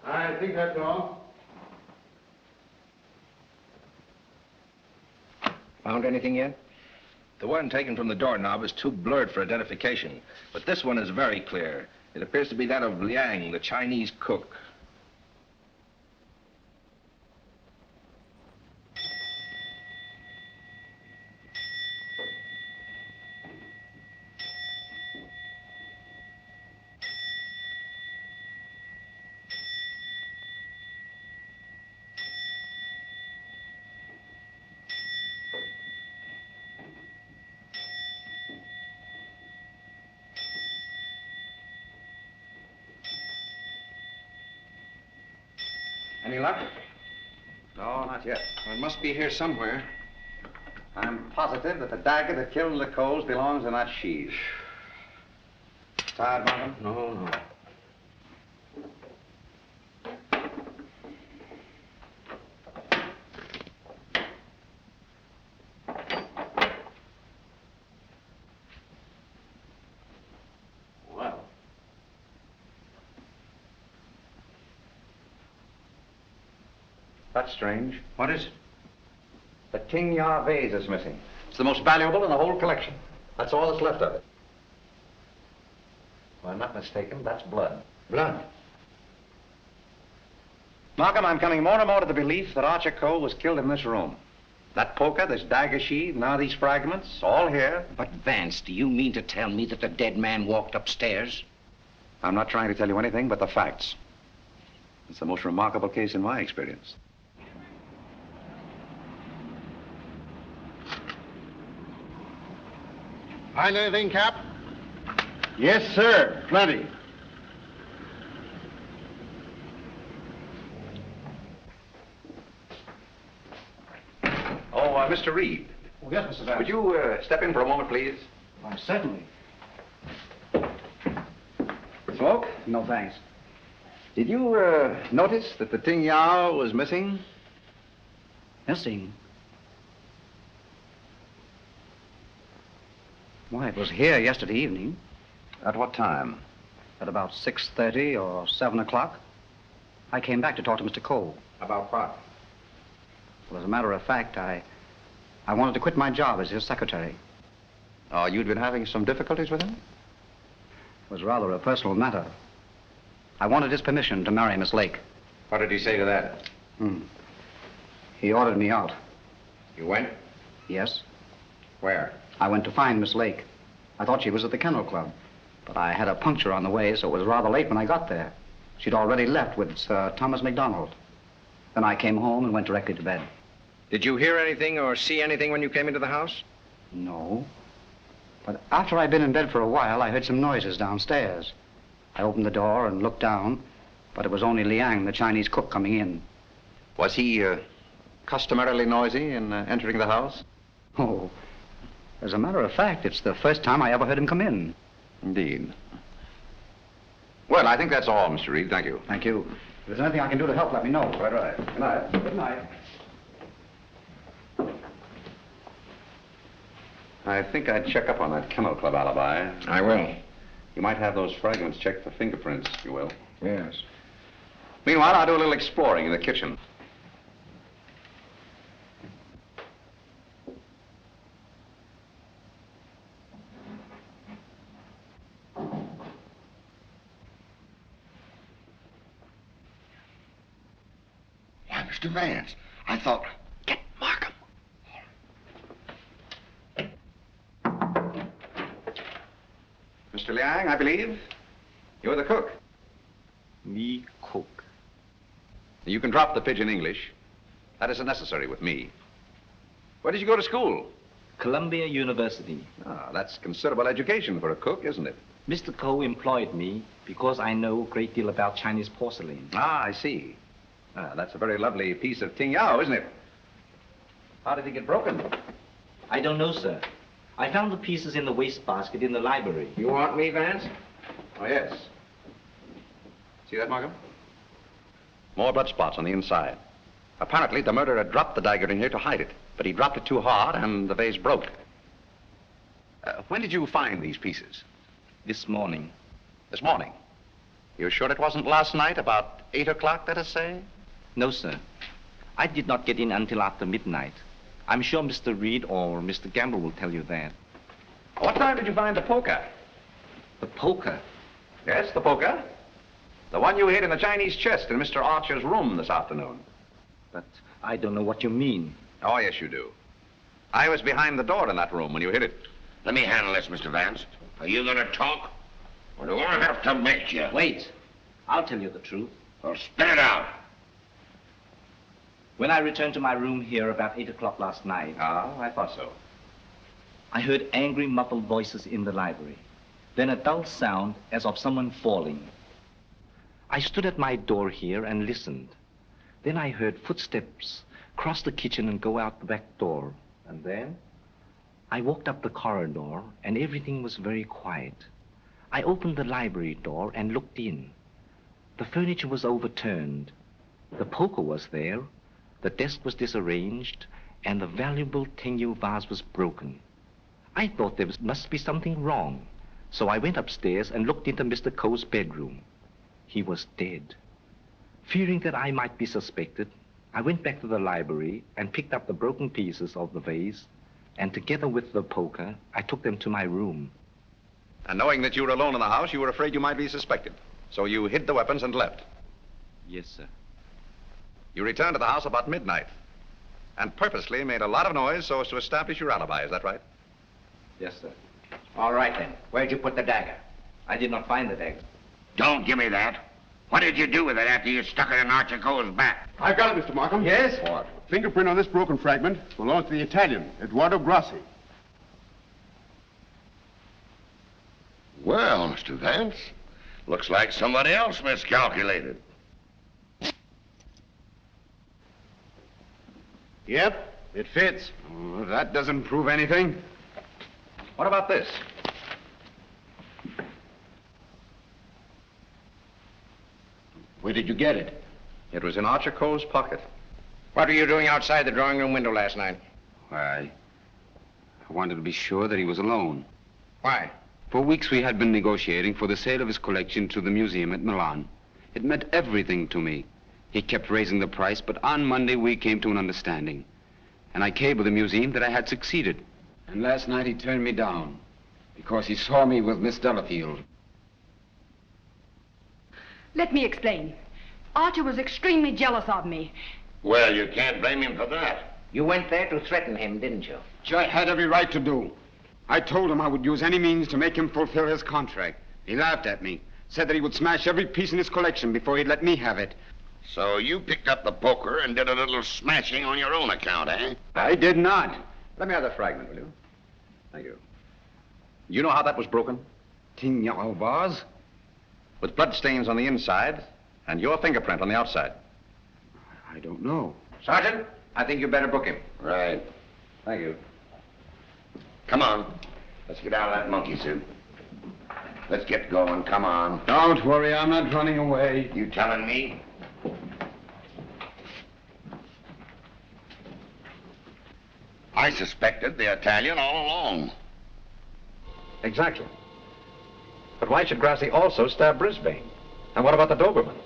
I think that's all. Found anything yet? The one taken from the doorknob is too blurred for identification, but this one is very clear. It appears to be that of Liang, the Chinese cook. Any luck? No, not yet. Well, it must be here somewhere. I'm positive that the dagger that killed the Coles belongs in that sheath. Tired, Markham? No. That's strange. What is it? The King Ya vase is missing. It's the most valuable in the whole collection. That's all that's left of it. If I'm not mistaken, that's blood. Blood? Markham, I'm coming more and more to the belief that Archer Cole was killed in this room. That poker, this dagger sheath, now these fragments, all here. But, Vance, do you mean to tell me that the dead man walked upstairs? I'm not trying to tell you anything but the facts. It's the most remarkable case in my experience. Find anything, Cap? Yes, sir. Plenty. Oh, Mr. Reed. Oh, yes, Mr. Vance. Would you step in for a moment, please? Why, certainly. Smoke? No, thanks. Did you notice that the Ting Yao was missing? Missing? Why, it was here yesterday evening. At what time? At about 6:30 or 7 o'clock. I came back to talk to Mr. Cole. About what? Well, as a matter of fact, I wanted to quit my job as his secretary. Oh, you'd been having some difficulties with him? It was rather a personal matter. I wanted his permission to marry Miss Lake. What did he say to that? He ordered me out. You went? Yes. Where? I went to find Miss Lake. I thought she was at the Kennel Club, but I had a puncture on the way, so it was rather late when I got there. She'd already left with Sir Thomas MacDonald. Then I came home and went directly to bed. Did you hear anything or see anything when you came into the house? No. But after I'd been in bed for a while, I heard some noises downstairs. I opened the door and looked down, but it was only Liang, the Chinese cook, coming in. Was he customarily noisy in entering the house? Oh, as a matter of fact, it's the first time I ever heard him come in. Indeed. Well, I think that's all, Mr. Reed. Thank you. Thank you. If there's anything I can do to help, let me know. Quite right. Good night. Good night. I think I'd check up on that Kennel Club alibi. I will. You might have those fragments checked for fingerprints, if you will. Yes. Meanwhile, I'll do a little exploring in the kitchen. Why, Mr. Vance, I thought... Get Markham. Mr. Liang, I believe. You're the cook. Me cook. You can drop the pidgin English. That isn't necessary with me. Where did you go to school? Columbia University. Ah, that's considerable education for a cook, isn't it? Mr. Coe employed me because I know a great deal about Chinese porcelain. Ah, I see. Ah, that's a very lovely piece of Ting Yao, isn't it? How did it get broken? I don't know, sir. I found the pieces in the wastebasket in the library. You want me, Vance? Oh, yes. See that, Markham? More blood spots on the inside. Apparently, the murderer dropped the dagger in here to hide it, but he dropped it too hard and the vase broke. When did you find these pieces? This morning. This morning? You're sure it wasn't last night, about 8 o'clock, let us say? No, sir. I did not get in until after midnight. I'm sure Mr. Reed or Mr. Gamble will tell you that. What time did you find the poker? The poker? Yes, the poker. The one you hid in the Chinese chest in Mr. Archer's room this afternoon. But I don't know what you mean. Oh, yes, you do. I was behind the door in that room when you hid it. Let me handle this, Mr. Vance. Are you going to talk? Or do I have to make you? Wait. I'll tell you the truth. Well, spit it out. When I returned to my room here about 8 o'clock last night... Ah, I thought so. I heard angry, muffled voices in the library. Then a dull sound as of someone falling. I stood at my door here and listened. Then I heard footsteps cross the kitchen and go out the back door. And then? I walked up the corridor and everything was very quiet. I opened the library door and looked in. The furniture was overturned. The poker was there. The desk was disarranged, and the valuable Ting vase was broken. I thought there must be something wrong, so I went upstairs and looked into Mr. Coe's bedroom. He was dead. Fearing that I might be suspected, I went back to the library and picked up the broken pieces of the vase, and together with the poker, I took them to my room. And knowing that you were alone in the house, you were afraid you might be suspected. So you hid the weapons and left. Yes, sir. You returned to the house about midnight and purposely made a lot of noise so as to establish your alibi. Is that right? Yes, sir. All right, then. Where'd you put the dagger? I did not find the dagger. Don't give me that. What did you do with it after you stuck it in Archer Coe's back? I've got it, Mr. Markham. Yes? What? Fingerprint on this broken fragment belongs to the Italian, Eduardo Grassi. Well, Mr. Vance, looks like somebody else miscalculated. Yep, it fits. Oh, that doesn't prove anything. What about this? Where did you get it? It was in Archer Coe's pocket. What were you doing outside the drawing room window last night? Why, I wanted to be sure that he was alone. Why? For weeks we had been negotiating for the sale of his collection to the museum at Milan. It meant everything to me. He kept raising the price, but on Monday we came to an understanding. And I cabled the museum that I had succeeded. And last night he turned me down because he saw me with Miss Delafield. Let me explain. Archer was extremely jealous of me. Well, you can't blame him for that. You went there to threaten him, didn't you? Which I had every right to do. I told him I would use any means to make him fulfill his contract. He laughed at me, said that he would smash every piece in his collection before he'd let me have it. So you picked up the poker and did a little smashing on your own account, eh? I did not. Let me have that fragment, will you? Thank you. You know how that was broken? Tignol vase? With blood stains on the inside and your fingerprint on the outside. I don't know. Sergeant, I think you better book him. Right. Thank you. Come on. Let's get out of that monkey suit. Let's get going. Come on. Don't worry, I'm not running away. You telling me? I suspected the Italian all along. Exactly. But why should Grassi also stab Brisbane? And what about the Doberman?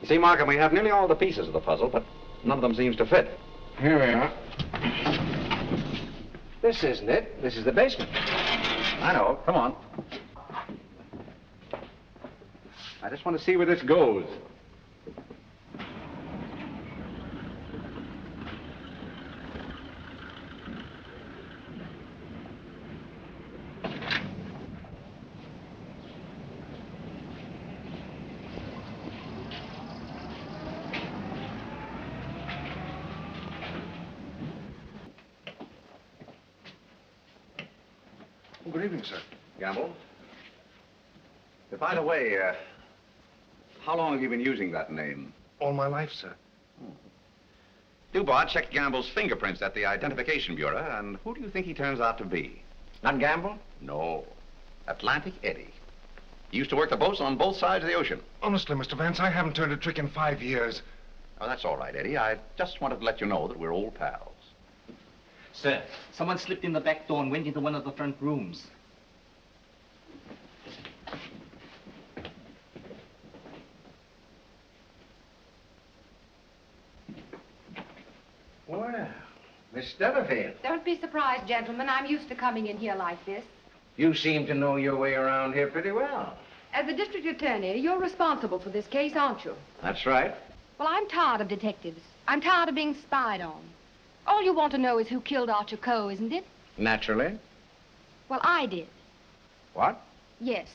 You see, Markham, we have nearly all the pieces of the puzzle, but none of them seems to fit. Here we are. This isn't it. This is the basement. I know. Come on. I just want to see where this goes. Good evening, sir. Gamble? By the way, how long have you been using that name? All my life, sir. Dubois checked Gamble's fingerprints at the Identification Bureau, and who do you think he turns out to be? Not Gamble? No. Atlantic Eddie. He used to work the boats on both sides of the ocean. Honestly, Mr. Vance, I haven't turned a trick in 5 years. Oh, that's all right, Eddie. I just wanted to let you know that we're old pals. Sir, someone slipped in the back door and went into one of the front rooms. Well, Miss Delafield, Don't be surprised, gentlemen. I'm used to coming in here like this. you seem to know your way around here pretty well. As the district attorney, you're responsible for this case, aren't you? That's right. Well, I'm tired of detectives. I'm tired of being spied on. All you want to know is who killed Archer Coe, isn't it? Naturally. Well, I did. What? Yes.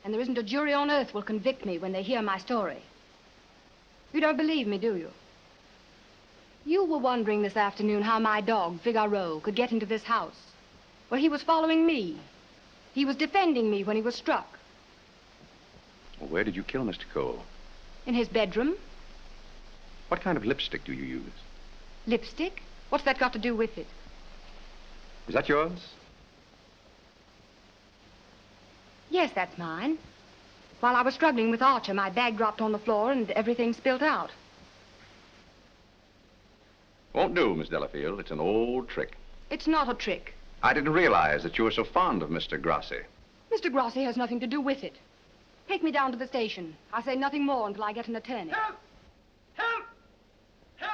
And there isn't a jury on earth will convict me when they hear my story. You don't believe me, do you? You were wondering this afternoon how my dog, Figaro, could get into this house. Well, he was following me. He was defending me when he was struck. Well, where did you kill Mr. Cole? In his bedroom. What kind of lipstick do you use? Lipstick? What's that got to do with it? Is that yours? Yes, that's mine. While I was struggling with Archer, my bag dropped on the floor and everything spilt out. Won't do, Miss Delafield. It's an old trick. It's not a trick. I didn't realize that you were so fond of Mr. Grassi. Mr. Grassi has nothing to do with it. Take me down to the station. I'll say nothing more until I get an attorney. Help! Help! Help!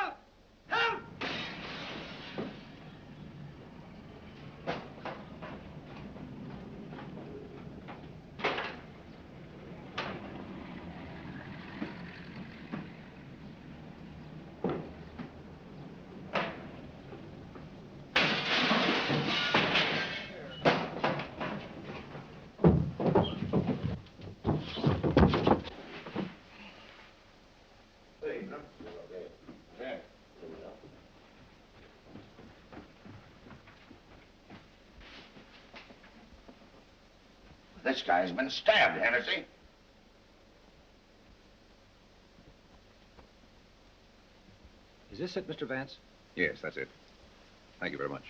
This guy's been stabbed, Hennessy. Is this it, Mr. Vance? Yes, that's it. Thank you very much.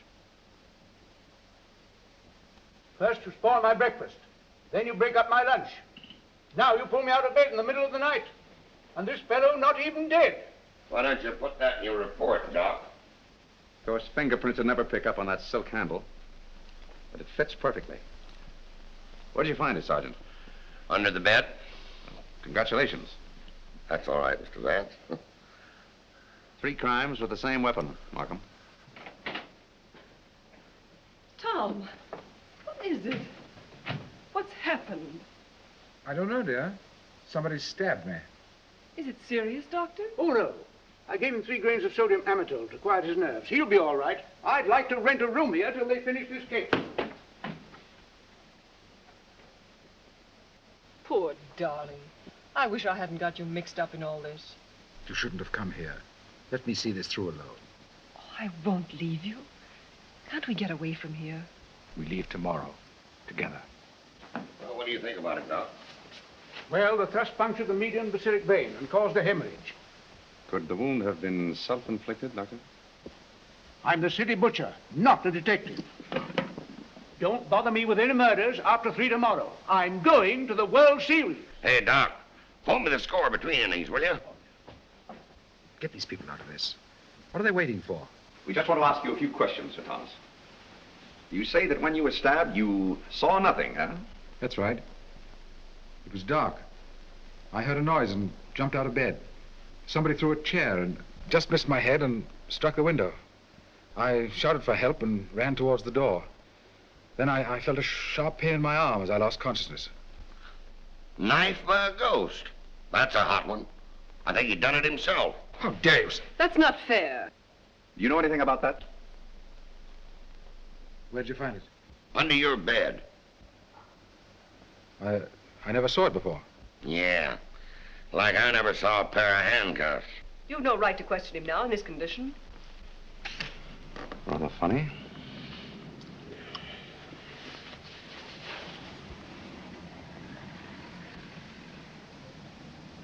First you spoil my breakfast. Then you break up my lunch. Now you pull me out of bed in the middle of the night. And this fellow not even dead. Why don't you put that in your report, Doc? Of course, fingerprints would never pick up on that silk handle. But it fits perfectly. Where did you find it, Sergeant? Under the bed. Congratulations. That's all right, Mr. Vance. 3 crimes with the same weapon, Markham. Tom, what is it? What's happened? I don't know, dear. Somebody stabbed me. Is it serious, Doctor? Oh, no. I gave him 3 grains of sodium amytal to quiet his nerves. He'll be all right. I'd like to rent a room here till they finish this case. Poor darling. I wish I hadn't got you mixed up in all this. You shouldn't have come here. Let me see this through alone. Oh, I won't leave you. Can't we get away from here? We leave tomorrow. Together. Well, what do you think about it, Doc? Well, the thrust punctured the median basilic vein and caused a hemorrhage. Could the wound have been self-inflicted, Doctor? I'm the city butcher, not the detective. Don't bother me with any murders after 3 tomorrow. I'm going to the World Series. Hey, Doc, phone me the score between innings, will you? Get these people out of this. What are they waiting for? We just want to ask you a few questions, Sir Thomas. You say that when you were stabbed, you saw nothing, huh? That's right. It was dark. I heard a noise and jumped out of bed. Somebody threw a chair and just missed my head and struck the window. I shouted for help and ran towards the door. Then I felt a sharp pain in my arm as I lost consciousness. Knife by a ghost. That's a hot one. I think he done it himself. How dare you say? That's not fair. Do you know anything about that? Where'd you find it? Under your bed. I never saw it before. Yeah. Like I never saw a pair of handcuffs. You've no right to question him now in this condition. Rather funny.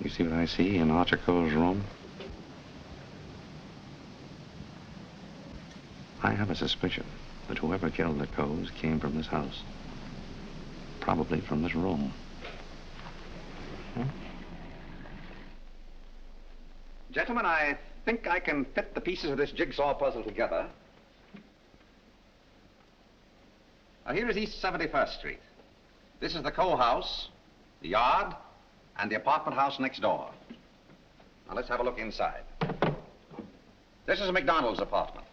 You see what I see in Archer Coe's room? I have a suspicion that whoever killed the Coes came from this house. Probably from this room. Gentlemen, I think I can fit the pieces of this jigsaw puzzle together. Now, here is East 71st Street. This is the Coe house, the yard, and the apartment house next door. Now, let's have a look inside. This is McDonald's apartment.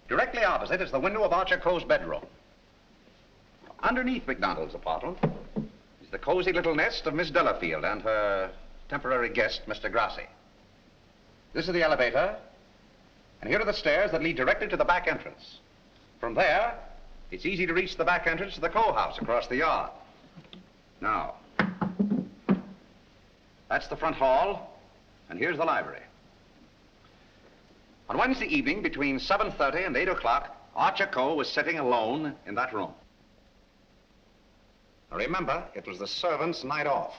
Directly opposite is the window of Archer Coe's bedroom. Underneath McDonald's apartment is the cozy little nest of Miss Delafield and her temporary guest, Mr. Grassi. This is the elevator, and here are the stairs that lead directly to the back entrance. From there, it's easy to reach the back entrance to the Coe house across the yard. Now, that's the front hall, and here's the library. On Wednesday evening, between 7:30 and 8 o'clock, Archer Coe was sitting alone in that room. Now remember, it was the servant's night off.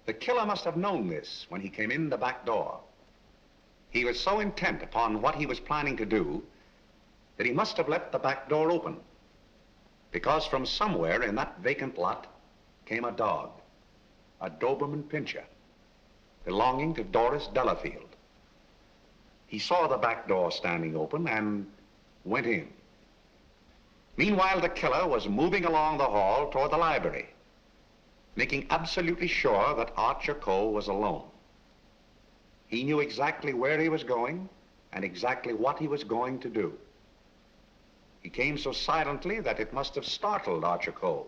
The killer must have known this when he came in the back door. He was so intent upon what he was planning to do that he must have left the back door open, because from somewhere in that vacant lot came a dog, a Doberman Pinscher, belonging to Doris Delafield. He saw the back door standing open and went in. Meanwhile, the killer was moving along the hall toward the library, making absolutely sure that Archer Coe was alone. He knew exactly where he was going and exactly what he was going to do. He came so silently that it must have startled Archer Coe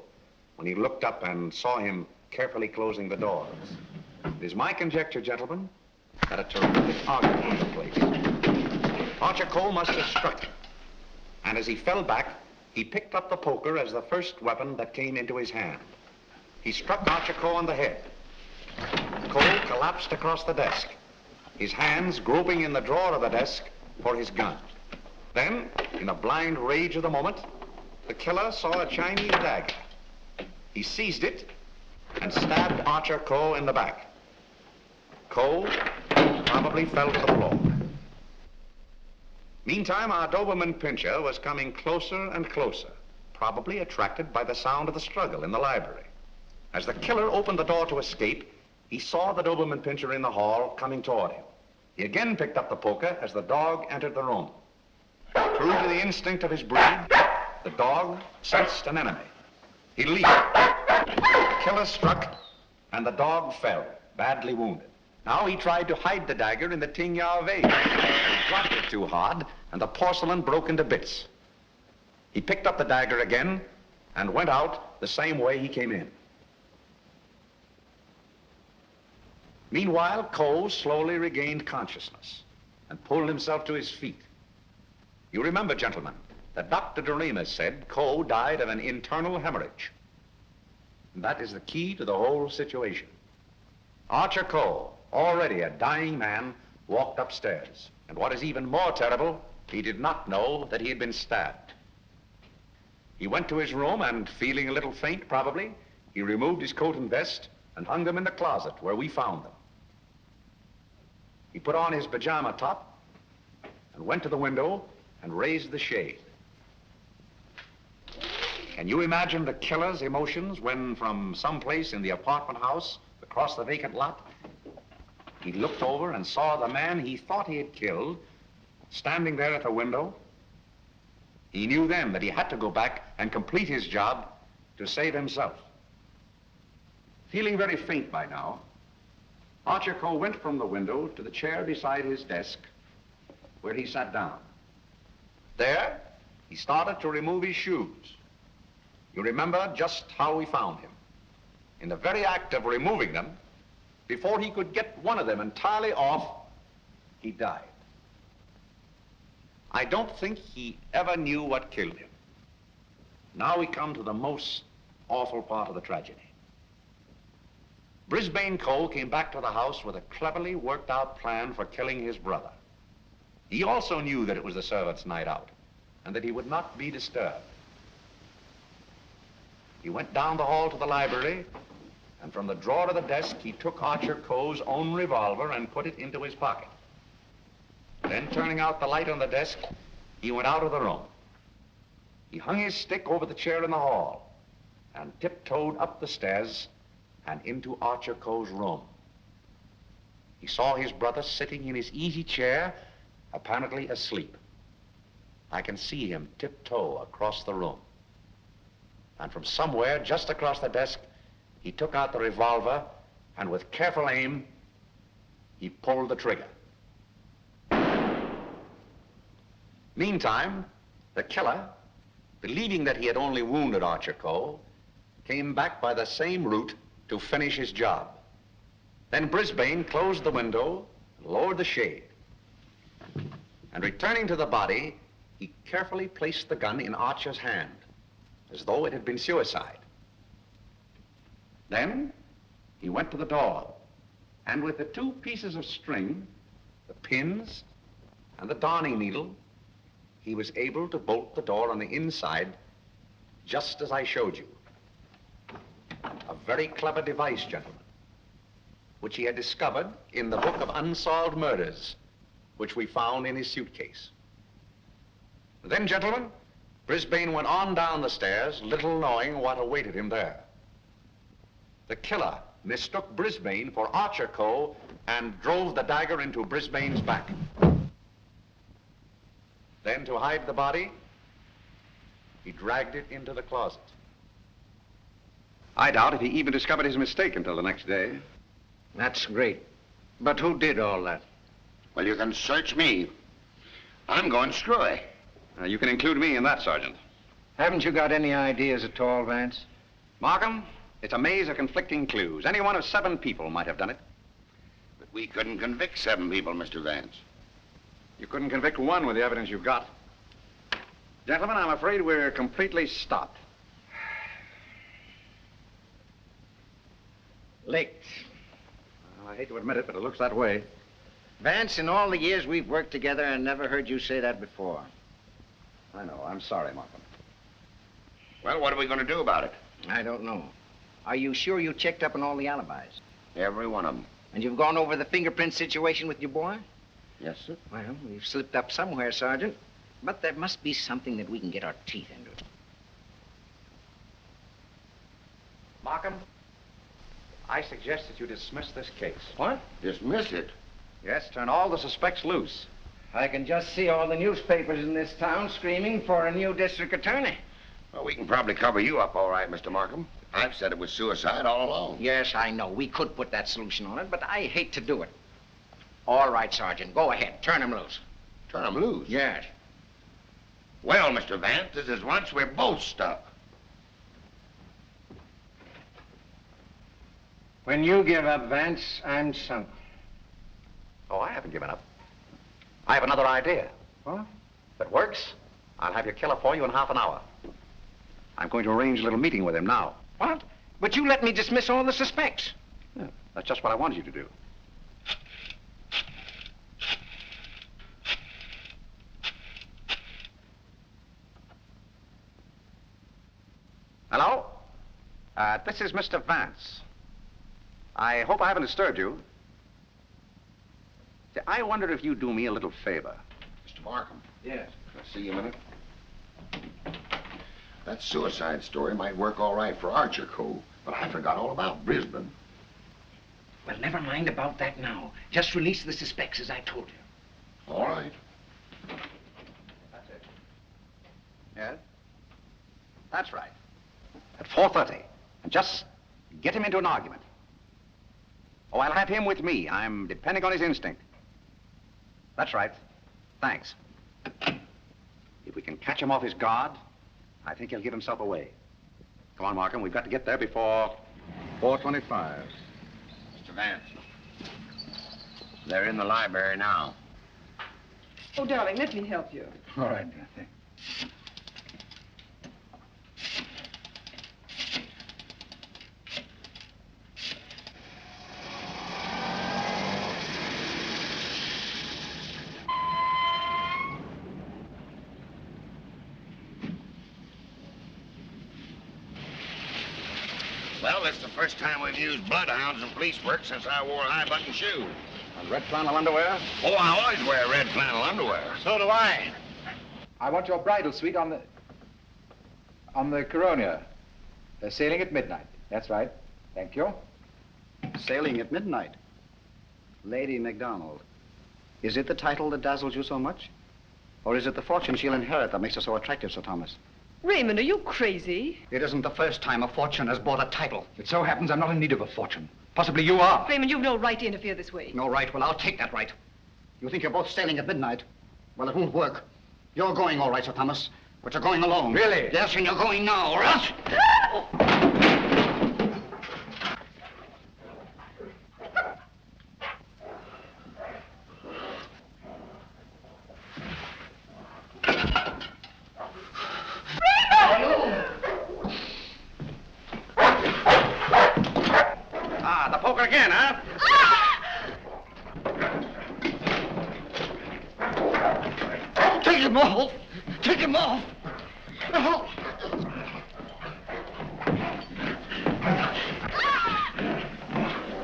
when he looked up and saw him carefully closing the doors. It is my conjecture, gentlemen, that a terrific argument took place. Archer Coe must have struck him, and as he fell back, he picked up the poker as the first weapon that came into his hand. He struck Archer Coe on the head. Coe collapsed across the desk, his hands groping in the drawer of the desk for his gun. Then, in the blind rage of the moment, the killer saw a Chinese dagger. He seized it and stabbed Archer Coe in the back. Coe probably fell to the floor. Meantime, our Doberman Pinscher was coming closer and closer, probably attracted by the sound of the struggle in the library. As the killer opened the door to escape, he saw the Doberman Pinscher in the hall coming toward him. He again picked up the poker as the dog entered the room. True to the instinct of his breed, the dog sensed an enemy. He leaped. The killer struck, and the dog fell, badly wounded. Now he tried to hide the dagger in the Tingya vase. He dropped it too hard, and the porcelain broke into bits. He picked up the dagger again and went out the same way he came in. Meanwhile, Coe slowly regained consciousness and pulled himself to his feet. You remember, gentlemen, that Dr. Doremus said Coe died of an internal hemorrhage. And that is the key to the whole situation. Archer Coe, already a dying man, walked upstairs. And what is even more terrible, he did not know that he had been stabbed. He went to his room and, feeling a little faint probably, he removed his coat and vest and hung them in the closet where we found them. He put on his pajama top and went to the window and raised the shade. Can you imagine the killer's emotions when, from someplace in the apartment house across the vacant lot, he looked over and saw the man he thought he had killed standing there at the window? He knew then that he had to go back and complete his job to save himself. Feeling very faint by now, Archer Coe went from the window to the chair beside his desk, where he sat down. There, he started to remove his shoes. You remember just how we found him. In the very act of removing them, before he could get one of them entirely off, he died. I don't think he ever knew what killed him. Now we come to the most awful part of the tragedy. Brisbane Coe came back to the house with a cleverly worked out plan for killing his brother. He also knew that it was the servants' night out and that he would not be disturbed. He went down the hall to the library, and from the drawer of the desk, he took Archer Coe's own revolver and put it into his pocket. Then, turning out the light on the desk, he went out of the room. He hung his stick over the chair in the hall and tiptoed up the stairs and into Archer Coe's room. He saw his brother sitting in his easy chair, apparently asleep. I can see him tiptoe across the room. And from somewhere just across the desk, he took out the revolver and with careful aim, he pulled the trigger. Meantime, the killer, believing that he had only wounded Archer Coe, came back by the same route to finish his job. Then Brisbane closed the window and lowered the shade. And returning to the body, he carefully placed the gun in Archer's hand, as though it had been suicide. Then he went to the door, and with the two pieces of string, the pins and the darning needle, he was able to bolt the door on the inside, just as I showed you. A very clever device, gentlemen, which he had discovered in the book of unsolved murders, which we found in his suitcase. Then, gentlemen, Brisbane went on down the stairs, little knowing what awaited him there. The killer mistook Brisbane for Archer Coe and drove the dagger into Brisbane's back. Then, to hide the body, he dragged it into the closet. I doubt if he even discovered his mistake until the next day. That's great. But who did all that? Well, you can search me. I'm going screwy. You can include me in that, Sergeant. Haven't you got any ideas at all, Vance? Markham, it's a maze of conflicting clues. Any one of 7 people might have done it. But we couldn't convict 7 people, Mr. Vance. You couldn't convict 1 with the evidence you've got. Gentlemen, I'm afraid we're completely stopped. Licked. Well, I hate to admit it, but it looks that way. Vance, in all the years we've worked together, I never heard you say that before. I know. I'm sorry, Markham. Well, what are we going to do about it? I don't know. Are you sure you checked up on all the alibis? Every one of them. And you've gone over the fingerprint situation with your boy? Yes, sir. Well, we've slipped up somewhere, Sergeant. But there must be something that we can get our teeth into. Markham, I suggest that you dismiss this case. What? Dismiss it? Yes, turn all the suspects loose. I can just see all the newspapers in this town screaming for a new district attorney. Well, we can probably cover you up all right, Mr. Markham. I've said it was suicide all along. Yes, I know. We could put that solution on it, but I hate to do it. All right, Sergeant. Go ahead. Turn him loose. Turn him loose? Yes. Well, Mr. Vance, this is once we're both stuck. When you give up, Vance, I'm sunk. Oh, I haven't given up. I have another idea. What? If it works, I'll have your killer for you in half an hour. I'm going to arrange a little meeting with him now. What? But you let me dismiss all the suspects. Yeah, that's just what I wanted you to do. Hello? This is Mr. Vance. I hope I haven't disturbed you. See, I wondered if you'd do me a little favor. Mr. Markham. Yes. Can I see you a minute? That suicide story might work all right for Archer Cove, but I forgot all about Brisbane. Well, never mind about that now. Just release the suspects, as I told you. All right. That's it. Yes? That's right. At 4:30. And just get him into an argument. Oh, I'll have him with me. I'm depending on his instinct. That's right. Thanks. If we can catch him off his guard, I think he'll give himself away. Come on, Markham. We've got to get there before 4:25. Mr. Vance. They're in the library now. Oh, darling, let me help you. All right. Well, it's the first time we've used bloodhounds in police work since I wore high-button shoes. And red flannel underwear? Oh, I always wear red flannel underwear. So do I. I want your bridal suite on the Coronia. They're sailing at midnight. That's right. Thank you. Sailing at midnight. Lady MacDonald. Is it the title that dazzles you so much? Or is it the fortune she'll inherit that makes her so attractive, Sir Thomas? Raymond, are you crazy? It isn't the first time a fortune has bought a title. It so happens I'm not in need of a fortune. Possibly you are. Raymond, you've no right to interfere this way. No right? Well, I'll take that right. You think you're both sailing at midnight? Well, it won't work. You're going all right, Sir Thomas, but you're going alone. Really? Yes, and you're going now, or else... Ah, the poker again, huh? Take him off! Take him off! Oh.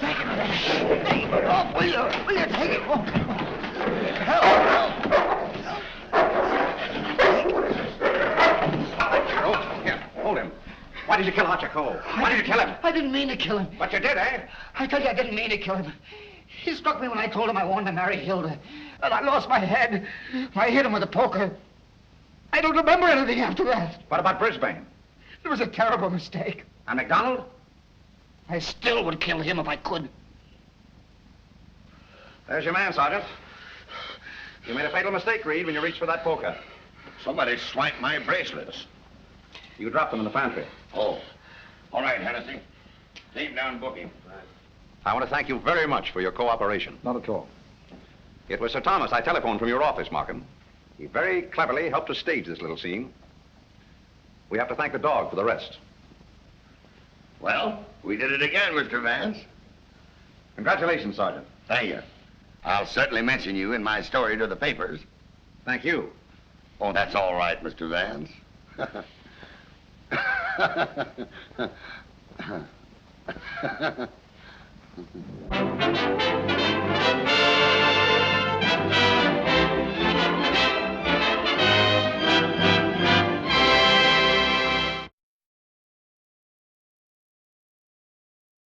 Take him off, will you? Will you take him off? Help! Here, hold him. Why did you kill Archer Cole? Why did you kill him? I didn't mean to kill him. But you did, eh? I tell you, I didn't mean to kill him. He struck me when I told him I wanted to marry Hilda. And I lost my head. I hit him with a poker. I don't remember anything after that. What about Brisbane? It was a terrible mistake. And MacDonald? I still would kill him if I could. There's your man, Sergeant. You made a fatal mistake, Reed, when you reached for that poker. Somebody swiped my bracelets. You dropped them in the pantry. Oh. All right, Hennessy. Leave down booking. I want to thank you very much for your cooperation. Not at all. It was Sir Thomas I telephoned from your office, Markham. He very cleverly helped us stage this little scene. We have to thank the dog for the rest. Well, we did it again, Mr. Vance. Congratulations, Sergeant. Thank you. I'll certainly mention you in my story to the papers. Thank you. Oh, that's all right, Mr. Vance. Ha.